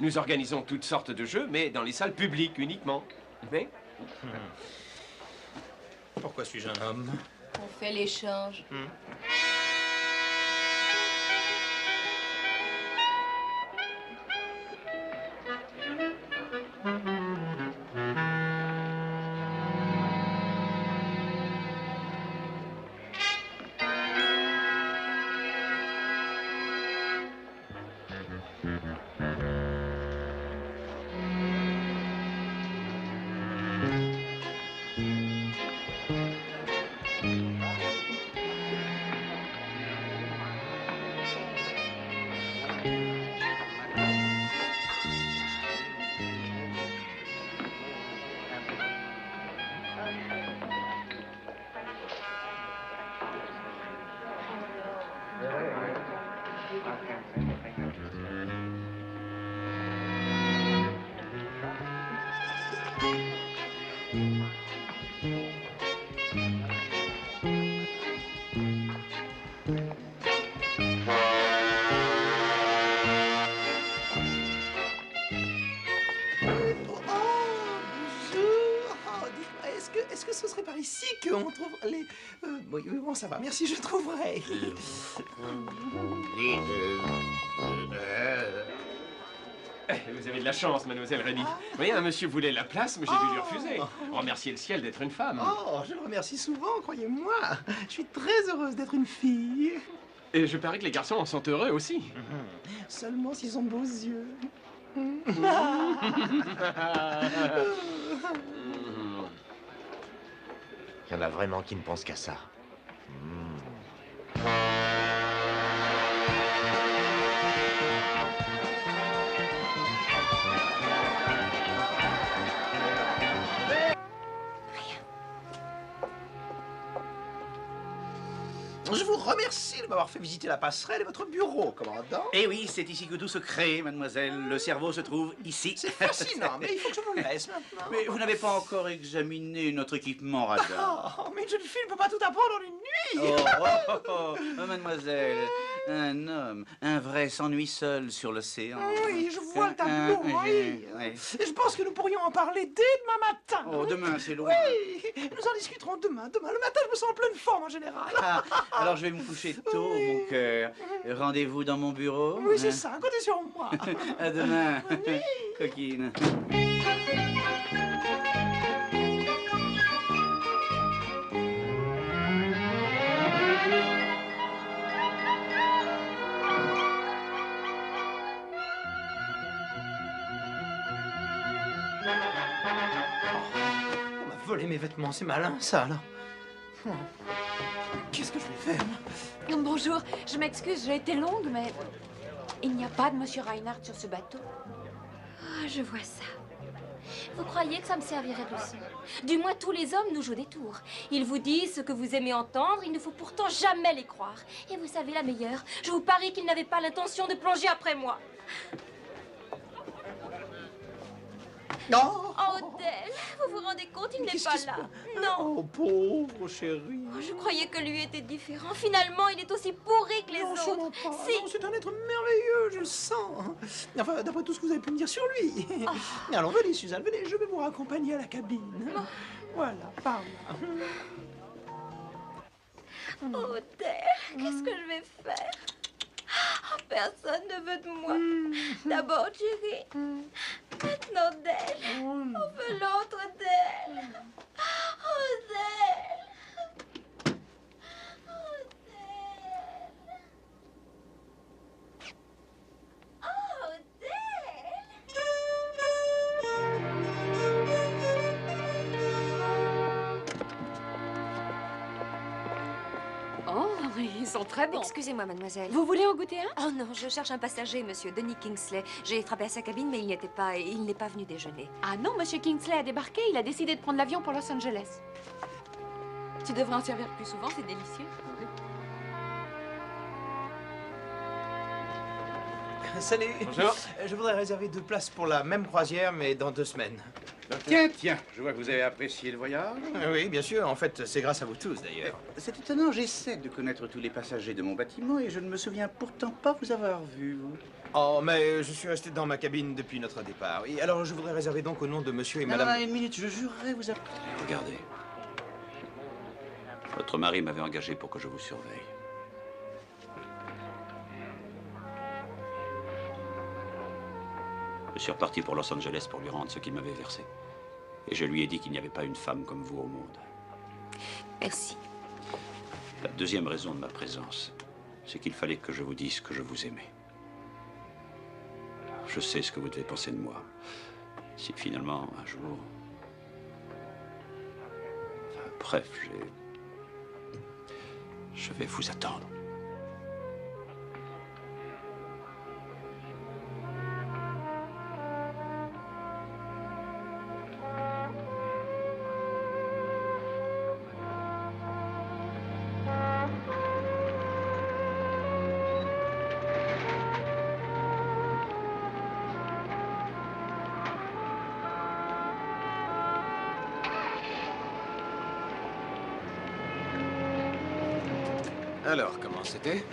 Nous organisons toutes sortes de jeux, mais dans les salles publiques uniquement. Mais... Pourquoi suis-je un homme? On fait l'échange. Est-ce que ce serait par ici qu'on trouve les... oui, bon, ça va, merci, je trouverai. Vous avez de la chance, mademoiselle Reddy. Oui, un monsieur voulait la place, mais j'ai dû lui refuser. Remercier le ciel d'être une femme. Oh, je le remercie souvent, croyez-moi. Je suis très heureuse d'être une fille. Et je parie que les garçons en sont heureux aussi. Seulement s'ils ont de beaux yeux. Il y en a vraiment qui ne pensent qu'à ça. remercie de m'avoir fait visiter la passerelle et votre bureau, commandant. Eh oui, c'est ici que tout se crée, mademoiselle. Le cerveau se trouve ici. C'est fascinant, mais il faut que je vous laisse maintenant. Mais vous n'avez pas encore examiné notre équipement radar. Oh, mais une jeune fille ne peut pas tout apprendre en une nuit. Oh, mademoiselle, un homme, un vrai s'ennuie seul sur l'océan. Oui, je vois le tableau, oui. Oui. Et je pense que nous pourrions en parler dès demain matin. Oh, demain, c'est loin. Oui, nous en discuterons demain. Demain, le matin, je me sens en pleine forme en général. Ah, alors je vais me coucher tôt, mon cœur. Rendez-vous dans mon bureau. Oui, c'est ça, comptez sur moi. À demain, coquine. On m'a volé mes vêtements, c'est malin ça alors. Qu'est-ce que je vais faire? Bonjour, je m'excuse, j'ai été longue, mais il n'y a pas de Monsieur Reinhardt sur ce bateau. Ah, je vois ça. Vous croyez que ça me servirait de leçon? Du moins, tous les hommes nous jouent des tours. Ils vous disent ce que vous aimez entendre, il ne faut pourtant jamais les croire. Et vous savez la meilleure, je vous parie qu'ils n'avaient pas l'intention de plonger après moi. Non. Oh, Dell, vous vous rendez compte, il n'est pas là. Non. Oh, pauvre chérie. Oh, je croyais que lui était différent. Finalement, il est aussi pourri que les Non, autres. sûrement pas. Si. Non, c'est un être merveilleux, je le sens. Enfin, d'après tout ce que vous avez pu me dire sur lui. Alors, venez, Suzanne, venez, je vais vous raccompagner à la cabine. Voilà, par là. Oh, Dell, qu'est-ce que je vais faire? Oh, personne ne veut de moi. D'abord Jerry, maintenant Dell. On veut l'autre Dell. Oh, Dell. Oh, Dell. Oh, Oh, ils sont très bons. Excusez-moi, mademoiselle. Vous voulez en goûter un? Oh non, je cherche un passager, monsieur Denis Kingsley. J'ai frappé à sa cabine, mais il n'y était pas et il n'est pas venu déjeuner. Ah non, Monsieur Kingsley a débarqué, il a décidé de prendre l'avion pour Los Angeles. Tu devrais en servir plus souvent, c'est délicieux. Salut. Bonjour. Je voudrais réserver 2 places pour la même croisière, mais dans 2 semaines. Tiens, je vois que vous avez apprécié le voyage. Oui, bien sûr. En fait, c'est grâce à vous tous, d'ailleurs. C'est étonnant, j'essaie de connaître tous les passagers de mon bâtiment et je ne me souviens pourtant pas vous avoir vu. Oh, mais je suis resté dans ma cabine depuis notre départ. Et alors, je voudrais réserver donc au nom de monsieur et Non, madame... non, une minute, je jurerais vous avoir... Regardez. Votre mari m'avait engagé pour que je vous surveille. Je suis reparti pour Los Angeles pour lui rendre ce qu'il m'avait versé. Et je lui ai dit qu'il n'y avait pas une femme comme vous au monde. Merci. La deuxième raison de ma présence, c'est qu'il fallait que je vous dise que je vous aimais. Je sais ce que vous devez penser de moi. Si finalement, un jour... Enfin, bref, je vais vous attendre. Alors, comment c'était?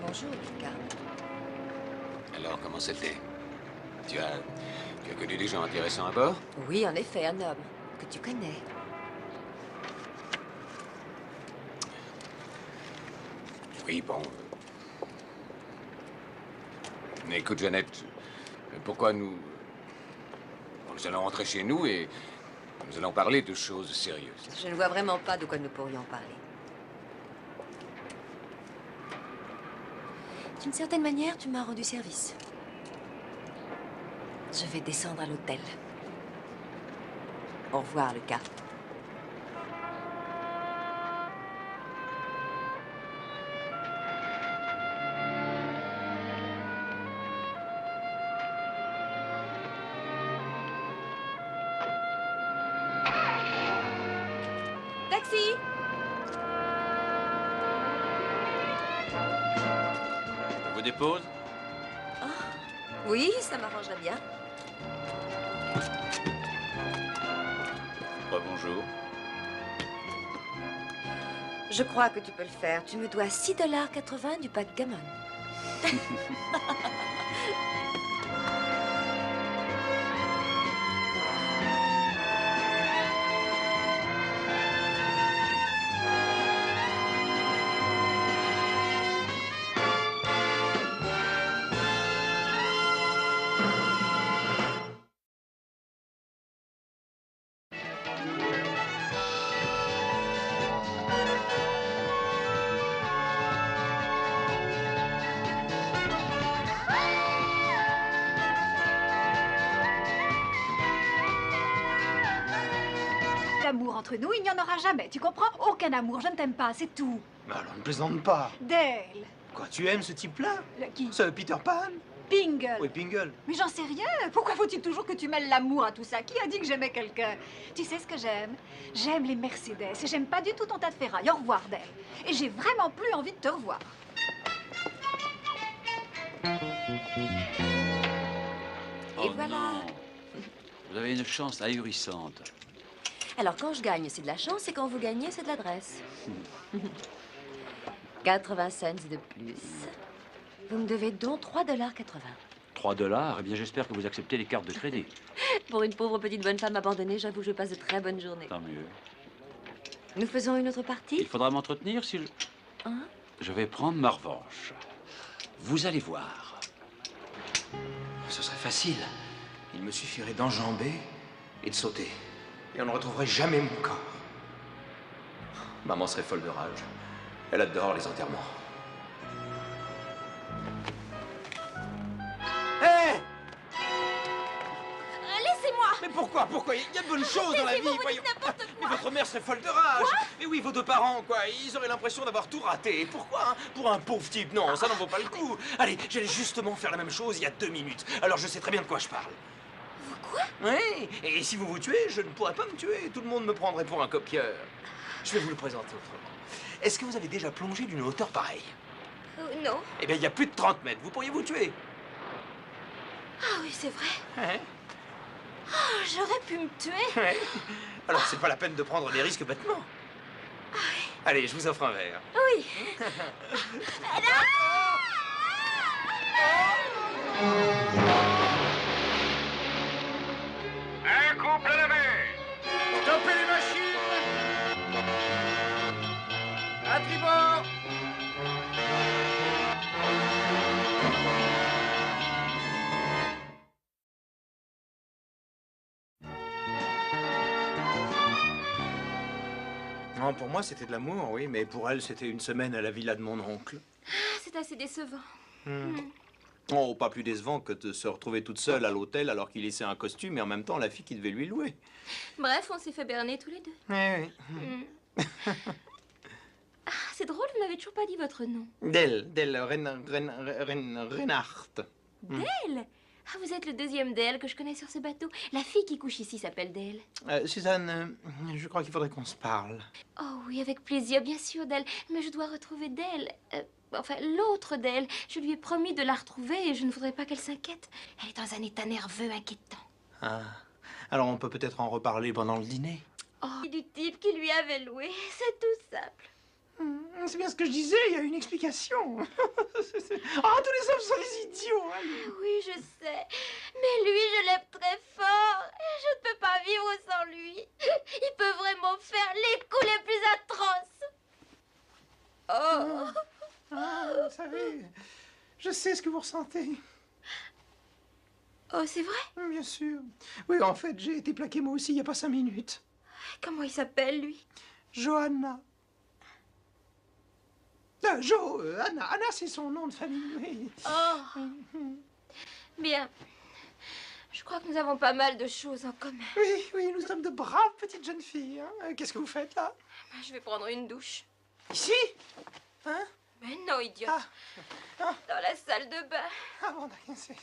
Bonjour, Lucas. Alors, comment c'était? Tu as connu des gens intéressants à bord? Oui, en effet, un homme que tu connais. Oui, bon. Mais écoute, Jeannette, pourquoi nous... Bon, nous allons rentrer chez nous et nous allons parler de choses sérieuses. Je ne vois vraiment pas de quoi nous pourrions parler. D'une certaine manière, tu m'as rendu service. Je vais descendre à l'hôtel. Au revoir, Lucas. Taxi! me dépose? Oui, ça m'arrangerait bien. Bonjour. Je crois que tu peux le faire. Tu me dois 6,80 $ du backgammon. L'amour entre nous, il n'y en aura jamais. Tu comprends? Aucun amour. Je ne t'aime pas, c'est tout. Mais alors, ne plaisante pas. Dale. Quoi, tu aimes ce type-là? Qui? Ce Peter Pan? Pingle. Oui, Pingle. Mais j'en sais rien. Pourquoi faut-il toujours que tu mêles l'amour à tout ça? Qui a dit que j'aimais quelqu'un? Tu sais ce que j'aime? J'aime les Mercedes et j'aime pas du tout ton tas de ferraille. Au revoir, Dale. Et j'ai vraiment plus envie de te revoir. Oh voilà. non. Vous avez une chance ahurissante. Alors, quand je gagne, c'est de la chance, et quand vous gagnez, c'est de l'adresse. 80 cents de plus. Vous me devez donc 3,80 $. 3 $? Eh bien, j'espère que vous acceptez les cartes de crédit. Pour une pauvre petite bonne femme abandonnée, j'avoue que je passe de très bonnes journées. Tant mieux. Nous faisons une autre partie? Il faudra m'entretenir si je... Hein? Je vais prendre ma revanche. Vous allez voir. Ce serait facile. Il me suffirait d'enjamber et de sauter. Et on ne retrouverait jamais mon corps. Maman serait folle de rage. Elle adore les enterrements. Hé! Laissez-moi! Mais pourquoi? Pourquoi? Il y a de bonnes choses dans la vie, voyons. Mais votre mère serait folle de rage. Mais oui, vos deux parents, quoi. Ils auraient l'impression d'avoir tout raté. Et pourquoi, hein? Pour un pauvre type, non, ça n'en vaut pas le coup. Allez, j'allais justement faire la même chose il y a 2 minutes. Alors je sais très bien de quoi je parle. Quoi? Oui, et si vous vous tuez, je ne pourrais pas me tuer. Tout le monde me prendrait pour un copieur. Je vais vous le présenter autrement. Est-ce que vous avez déjà plongé d'une hauteur pareille? Non. Eh bien, il y a plus de 30 mètres. Vous pourriez vous tuer. Ah oui, c'est vrai. Hein? Oh, j'aurais pu me tuer. Ouais. Alors, c'est pas la peine de prendre des risques bêtement. Allez, je vous offre un verre. Oui. Un couple à la mer. Stoppez les machines. À tribord. Non, pour moi, c'était de l'amour, oui, mais pour elle, c'était une semaine à la villa de mon oncle. C'est assez décevant. Oh, pas plus décevant que de se retrouver toute seule à l'hôtel alors qu'il laissait un costume et en même temps la fille qui devait lui louer. Bref, on s'est fait berner tous les deux. Oui, oui. Ah, c'est drôle, vous n'avez toujours pas dit votre nom. Del Reinhardt. Dale? Ah, vous êtes le deuxième Dale que je connais sur ce bateau. La fille qui couche ici s'appelle Dale. Suzanne, je crois qu'il faudrait qu'on se parle. Oh oui, avec plaisir, bien sûr, Dale. Mais je dois retrouver Dale. Enfin, l'autre Dale. Je lui ai promis de la retrouver et je ne voudrais pas qu'elle s'inquiète. Elle est dans un état nerveux inquiétant. Ah. Alors on peut peut-être en reparler pendant le dîner. Oh, du type qui lui avait loué. C'est tout simple. C'est bien ce que je disais, il y a une explication. Ah, tous les hommes sont des idiots. Hein. Oui, je sais. Mais lui, je l'aime très fort. Je ne peux pas vivre sans lui. Il peut vraiment faire les coups les plus atroces. Oh. Ah, vous savez, je sais ce que vous ressentez. Oh, c'est vrai? Bien sûr. Oui, en fait, j'ai été plaqué moi aussi il n'y a pas 5 minutes. Comment il s'appelle, lui? Johanna. Anna. Anna, c'est son nom de famille. Oui. Oh. Bien. Je crois que nous avons pas mal de choses en commun. Oui, nous sommes de braves petites jeunes filles. Hein. Qu'est-ce que vous faites là? Je vais prendre une douche. Ici? Hein? Mais non, idiote. Dans la salle de bain. Ah bon, d'accord, c'est...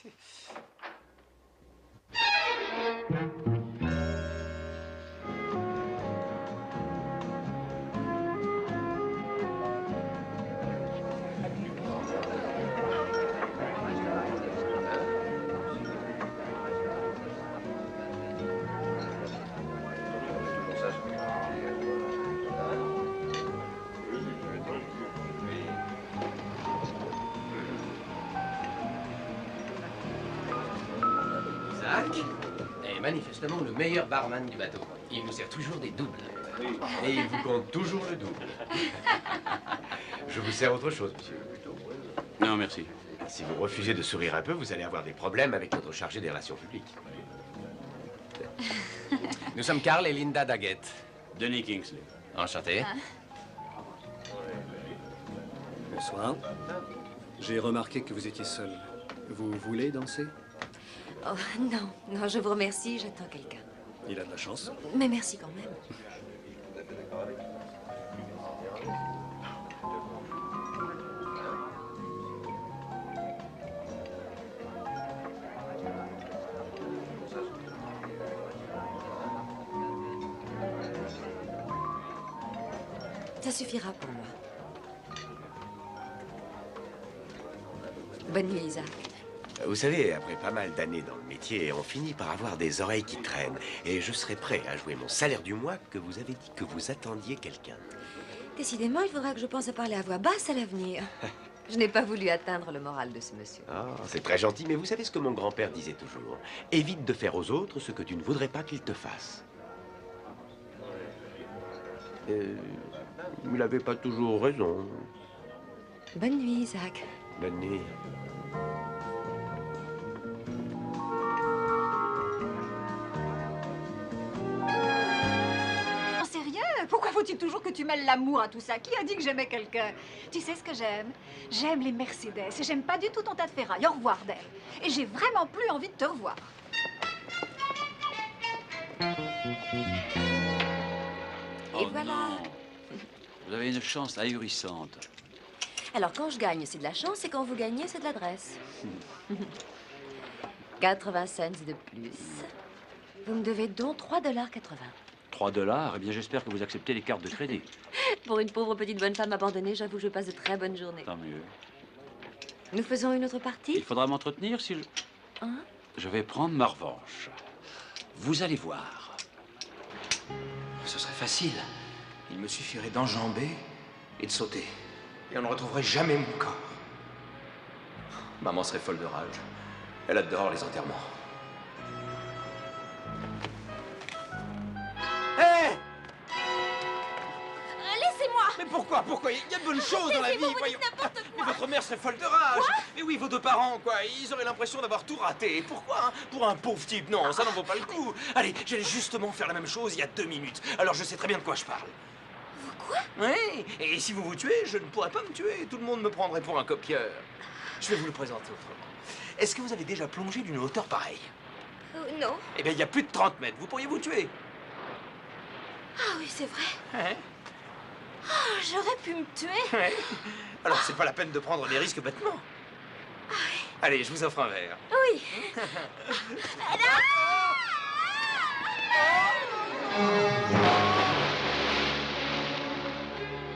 Isaac est manifestement le meilleur barman du bateau. Il nous sert toujours des doubles. Et il vous compte toujours le double. Je vous sers autre chose, monsieur. Non, merci. Si vous refusez de sourire un peu, vous allez avoir des problèmes avec notre chargé des relations publiques. Nous sommes Carl et Linda Daggett. Denis Kingsley. Enchanté. Bonsoir. J'ai remarqué que vous étiez seul. Vous voulez danser? Oh, non, non, je vous remercie, j'attends quelqu'un. Il a de la chance. Mais merci quand même. Ça suffira pour moi. Bonne nuit, Isaac. Vous savez, après pas mal d'années dans le métier, on finit par avoir des oreilles qui traînent. Et je serai prêt à jouer mon salaire du mois que vous avez dit que vous attendiez quelqu'un. Décidément, il faudra que je pense à parler à voix basse à l'avenir. Je n'ai pas voulu atteindre le moral de ce monsieur. Ah, c'est très gentil, mais vous savez ce que mon grand-père disait toujours. Évite de faire aux autres ce que tu ne voudrais pas qu'ils te fassent. Il n'avait pas toujours raison. Bonne nuit, Isaac. Bonne nuit. Pourquoi faut-il toujours que tu mêles l'amour à tout ça? Qui a dit que j'aimais quelqu'un? Tu sais ce que j'aime? J'aime les Mercedes et j'aime pas du tout ton tas de ferraille. Au revoir, Dell. Et j'ai vraiment plus envie de te revoir. Et voilà. Non. Vous avez une chance ahurissante. Alors, quand je gagne, c'est de la chance, et quand vous gagnez, c'est de l'adresse. 80 cents de plus. Vous me devez donc 3,80 $. 3 $? Eh bien, j'espère que vous acceptez les cartes de crédit. Pour une pauvre petite bonne femme abandonnée, j'avoue que je passe de très bonnes journées. Tant mieux. Nous faisons une autre partie? Il faudra m'entretenir si je... Hein? Je vais prendre ma revanche. Vous allez voir. Ce serait facile. Il me suffirait d'enjamber et de sauter. Et on ne retrouverait jamais mon corps. Maman serait folle de rage. Elle adore les enterrements. Hé! Laissez-moi! Mais pourquoi? Pourquoi? Il y a de bonnes choses dans la vie, voyons. Mais votre mère serait folle de rage. Mais oui, vos deux parents, quoi. Ils auraient l'impression d'avoir tout raté. Et pourquoi, hein? Pour un pauvre type, non, ça n'en vaut pas le coup. Allez, j'allais justement faire la même chose il y a 2 minutes. Alors je sais très bien de quoi je parle. Vous quoi? Oui, et si vous vous tuez, je ne pourrais pas me tuer. Tout le monde me prendrait pour un copieur. Je vais vous le présenter autrement. Est-ce que vous avez déjà plongé d'une hauteur pareille? Non. Eh bien, il y a plus de 30 mètres. Vous pourriez vous tuer. Ah oui, c'est vrai. Hein? Oh, j'aurais pu me tuer. Ouais. Alors, c'est pas la peine de prendre des risques bêtement. Ah oui. Allez, je vous offre un verre. Oui.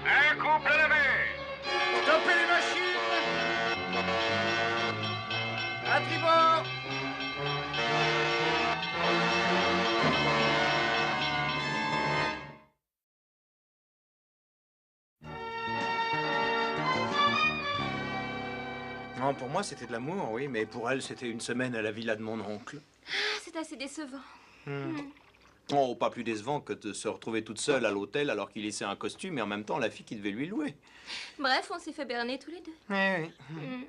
Un couple à la mer. Stoppez les machines. À tribord. Non, pour moi, c'était de l'amour, oui, mais pour elle, c'était une semaine à la villa de mon oncle. Ah, c'est assez décevant. Oh, pas plus décevant que de se retrouver toute seule à l'hôtel alors qu'il laissait un costume et en même temps la fille qui devait lui louer. Bref, on s'est fait berner tous les deux. Oui, oui.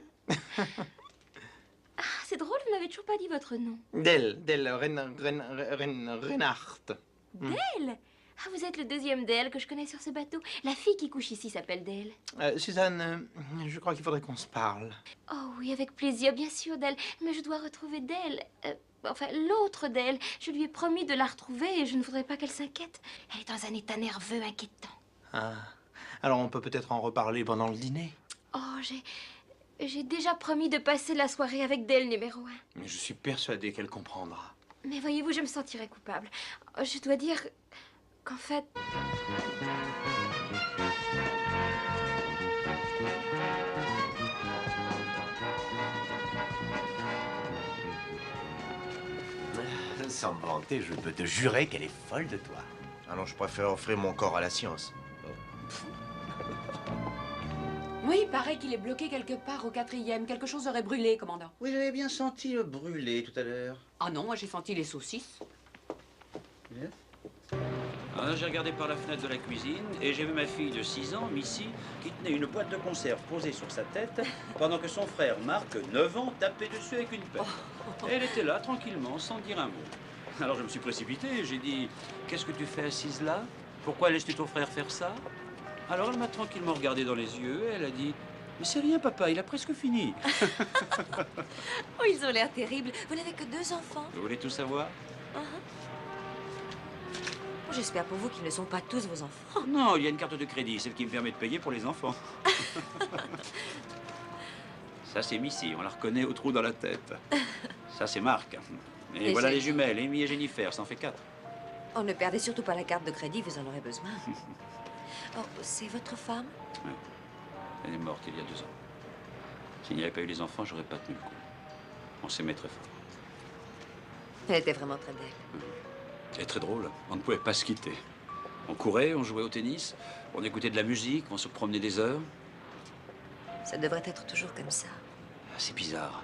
Ah, c'est drôle, vous m'avez toujours pas dit votre nom. Del Reinhardt. Del? Ah, vous êtes le deuxième Del que je connais sur ce bateau. La fille qui couche ici s'appelle Del. Suzanne, je crois qu'il faudrait qu'on se parle. Oh oui, avec plaisir, bien sûr, Del. Mais je dois retrouver Del. Enfin, l'autre Del. Je lui ai promis de la retrouver et je ne voudrais pas qu'elle s'inquiète. Elle est dans un état nerveux inquiétant. Ah. Alors on peut peut-être en reparler pendant le dîner. Oh, j'ai déjà promis de passer la soirée avec Del numéro 1. Mais je suis persuadé qu'elle comprendra. Mais voyez-vous, je me sentirais coupable. Je dois dire qu'en fait... Sans me vanter, je peux te jurer qu'elle est folle de toi. Alors je préfère offrir mon corps à la science. Oui, paraît qu'il est bloqué quelque part au 4e. Quelque chose aurait brûlé, commandant. Oui, j'avais bien senti le brûler tout à l'heure. Ah non, moi j'ai senti les saucisses. Alors, j'ai regardé par la fenêtre de la cuisine et j'ai vu ma fille de 6 ans, Missy, qui tenait une boîte de conserve posée sur sa tête pendant que son frère Marc, 9 ans, tapait dessus avec une pelle. Et elle était là, tranquillement, sans dire un mot. Alors je me suis précipité et j'ai dit « Qu'est-ce que tu fais assise là? Pourquoi laisses-tu ton frère faire ça ?» Alors elle m'a tranquillement regardé dans les yeux et elle a dit « Mais c'est rien, papa, il a presque fini. » Oh, ils ont l'air terribles. Vous n'avez que 2 enfants. Vous voulez tout savoir? J'espère pour vous qu'ils ne sont pas tous vos enfants. Oh non, il y a une carte de crédit, celle qui me permet de payer pour les enfants. Ça, c'est Missy, on la reconnaît au trou dans la tête. Ça, c'est Marc. Et voilà les jumelles, Amy et Jennifer, ça en fait 4. Oh, ne perdez surtout pas la carte de crédit, vous en aurez besoin. Oh, c'est votre femme? Ouais. Elle est morte il y a 2 ans. S'il n'y avait pas eu les enfants, j'aurais pas tenu le coup. On s'aimait très fort. Elle était vraiment très belle. Et très drôle, on ne pouvait pas se quitter. On courait, on jouait au tennis, on écoutait de la musique, on se promenait des heures. Ça devrait être toujours comme ça. C'est bizarre.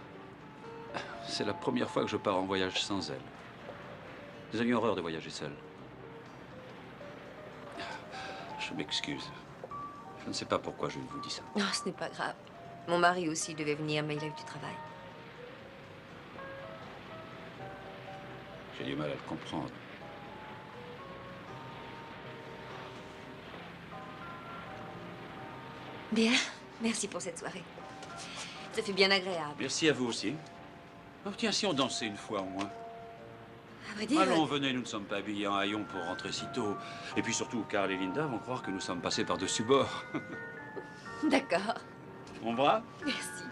C'est la première fois que je pars en voyage sans elle. Nous avions horreur de voyager seuls. Je m'excuse. Je ne sais pas pourquoi je vous dis ça. Non, ce n'est pas grave. Mon mari aussi devait venir, mais il a eu du travail. J'ai du mal à le comprendre. Bien, merci pour cette soirée. Ça fait bien agréable. Merci à vous aussi. Oh, tiens, si on dansait une fois au moins. À vrai dire... Allons, venez, nous ne sommes pas habillés en haillons pour rentrer si tôt. Et puis surtout, Carl et Linda vont croire que nous sommes passés par-dessus bord. D'accord. Mon bras? Merci.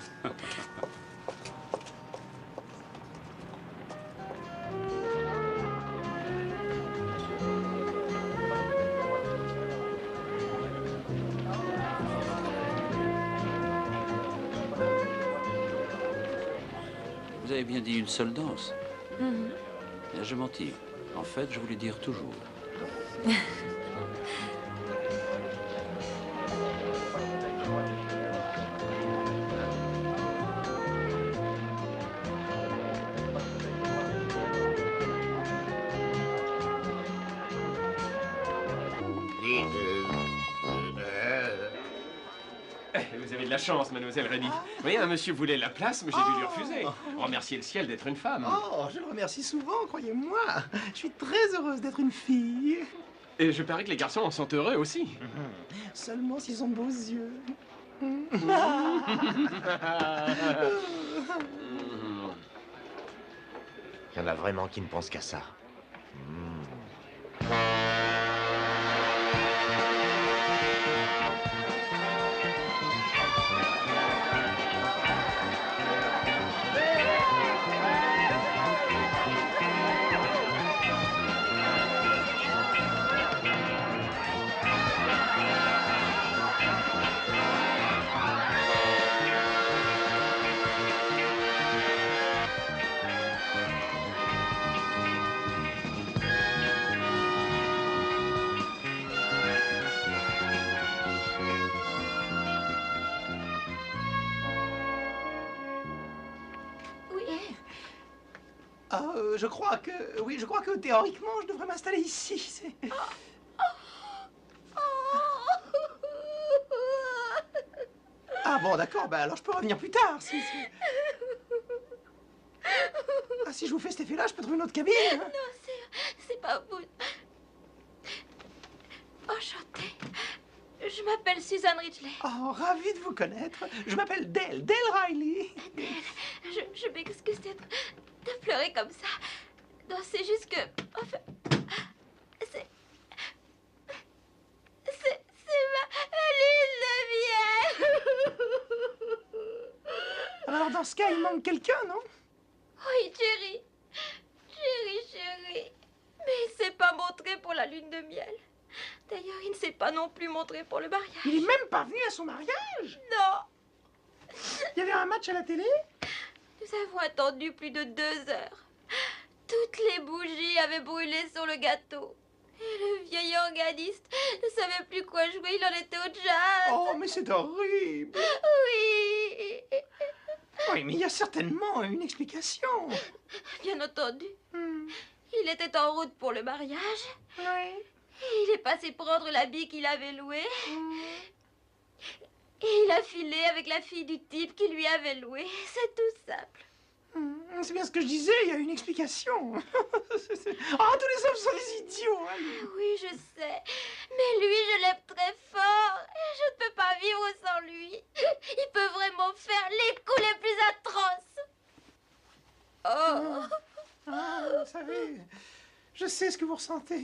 Vous avez bien dit une seule danse. Je mentis. En fait, je voulais dire toujours. Vous avez de la chance, mademoiselle Reddy. Oui, un monsieur voulait la place, mais j'ai dû lui refuser. Remerciez le ciel d'être une femme. Oh, je le remercie souvent, croyez-moi. Je suis très heureuse d'être une fille. Et je parie que les garçons en sont heureux aussi. Seulement s'ils ont de beaux yeux. Il y en a vraiment qui ne pensent qu'à ça. Je crois que... Oui, je crois que théoriquement, je devrais m'installer ici. Ah bon, d'accord, bah alors je peux revenir plus tard. Ah, si je vous fais cet effet-là, je peux trouver une autre cabine. Non, c'est pas vous. Enchantée. Je m'appelle Suzanne Ridgely. Oh, ravie de vous connaître. Je m'appelle Dale Riley. Dale, je m'excuse de pleurer comme ça. Non, c'est juste que... Enfin... C'est ma lune de miel. Alors dans ce cas, il manque quelqu'un, non? Oui, Jerry. Jerry. Mais il ne s'est pas montré pour la lune de miel. D'ailleurs, il ne s'est pas non plus montré pour le mariage. Il est même pas venu à son mariage? Non. Il y avait un match à la télé? Nous avons attendu plus de 2 heures. Toutes les bougies avaient brûlé sur le gâteau. Et le vieil organiste ne savait plus quoi jouer, il en était au jazz. Oh, mais c'est horrible. Oui. Oui, mais il y a certainement une explication. Bien entendu. Il était en route pour le mariage. Oui. Et il est passé prendre l'habit qu'il avait loué. Et il a filé avec la fille du type qui lui avait loué. C'est tout simple. C'est bien ce que je disais, il y a une explication. Ah, tous les hommes sont des idiots. Hein. Oui, je sais. Mais lui, je l'aime très fort. Et je ne peux pas vivre sans lui. Il peut vraiment faire les coups les plus atroces. Oh. Ah, vous savez, je sais ce que vous ressentez.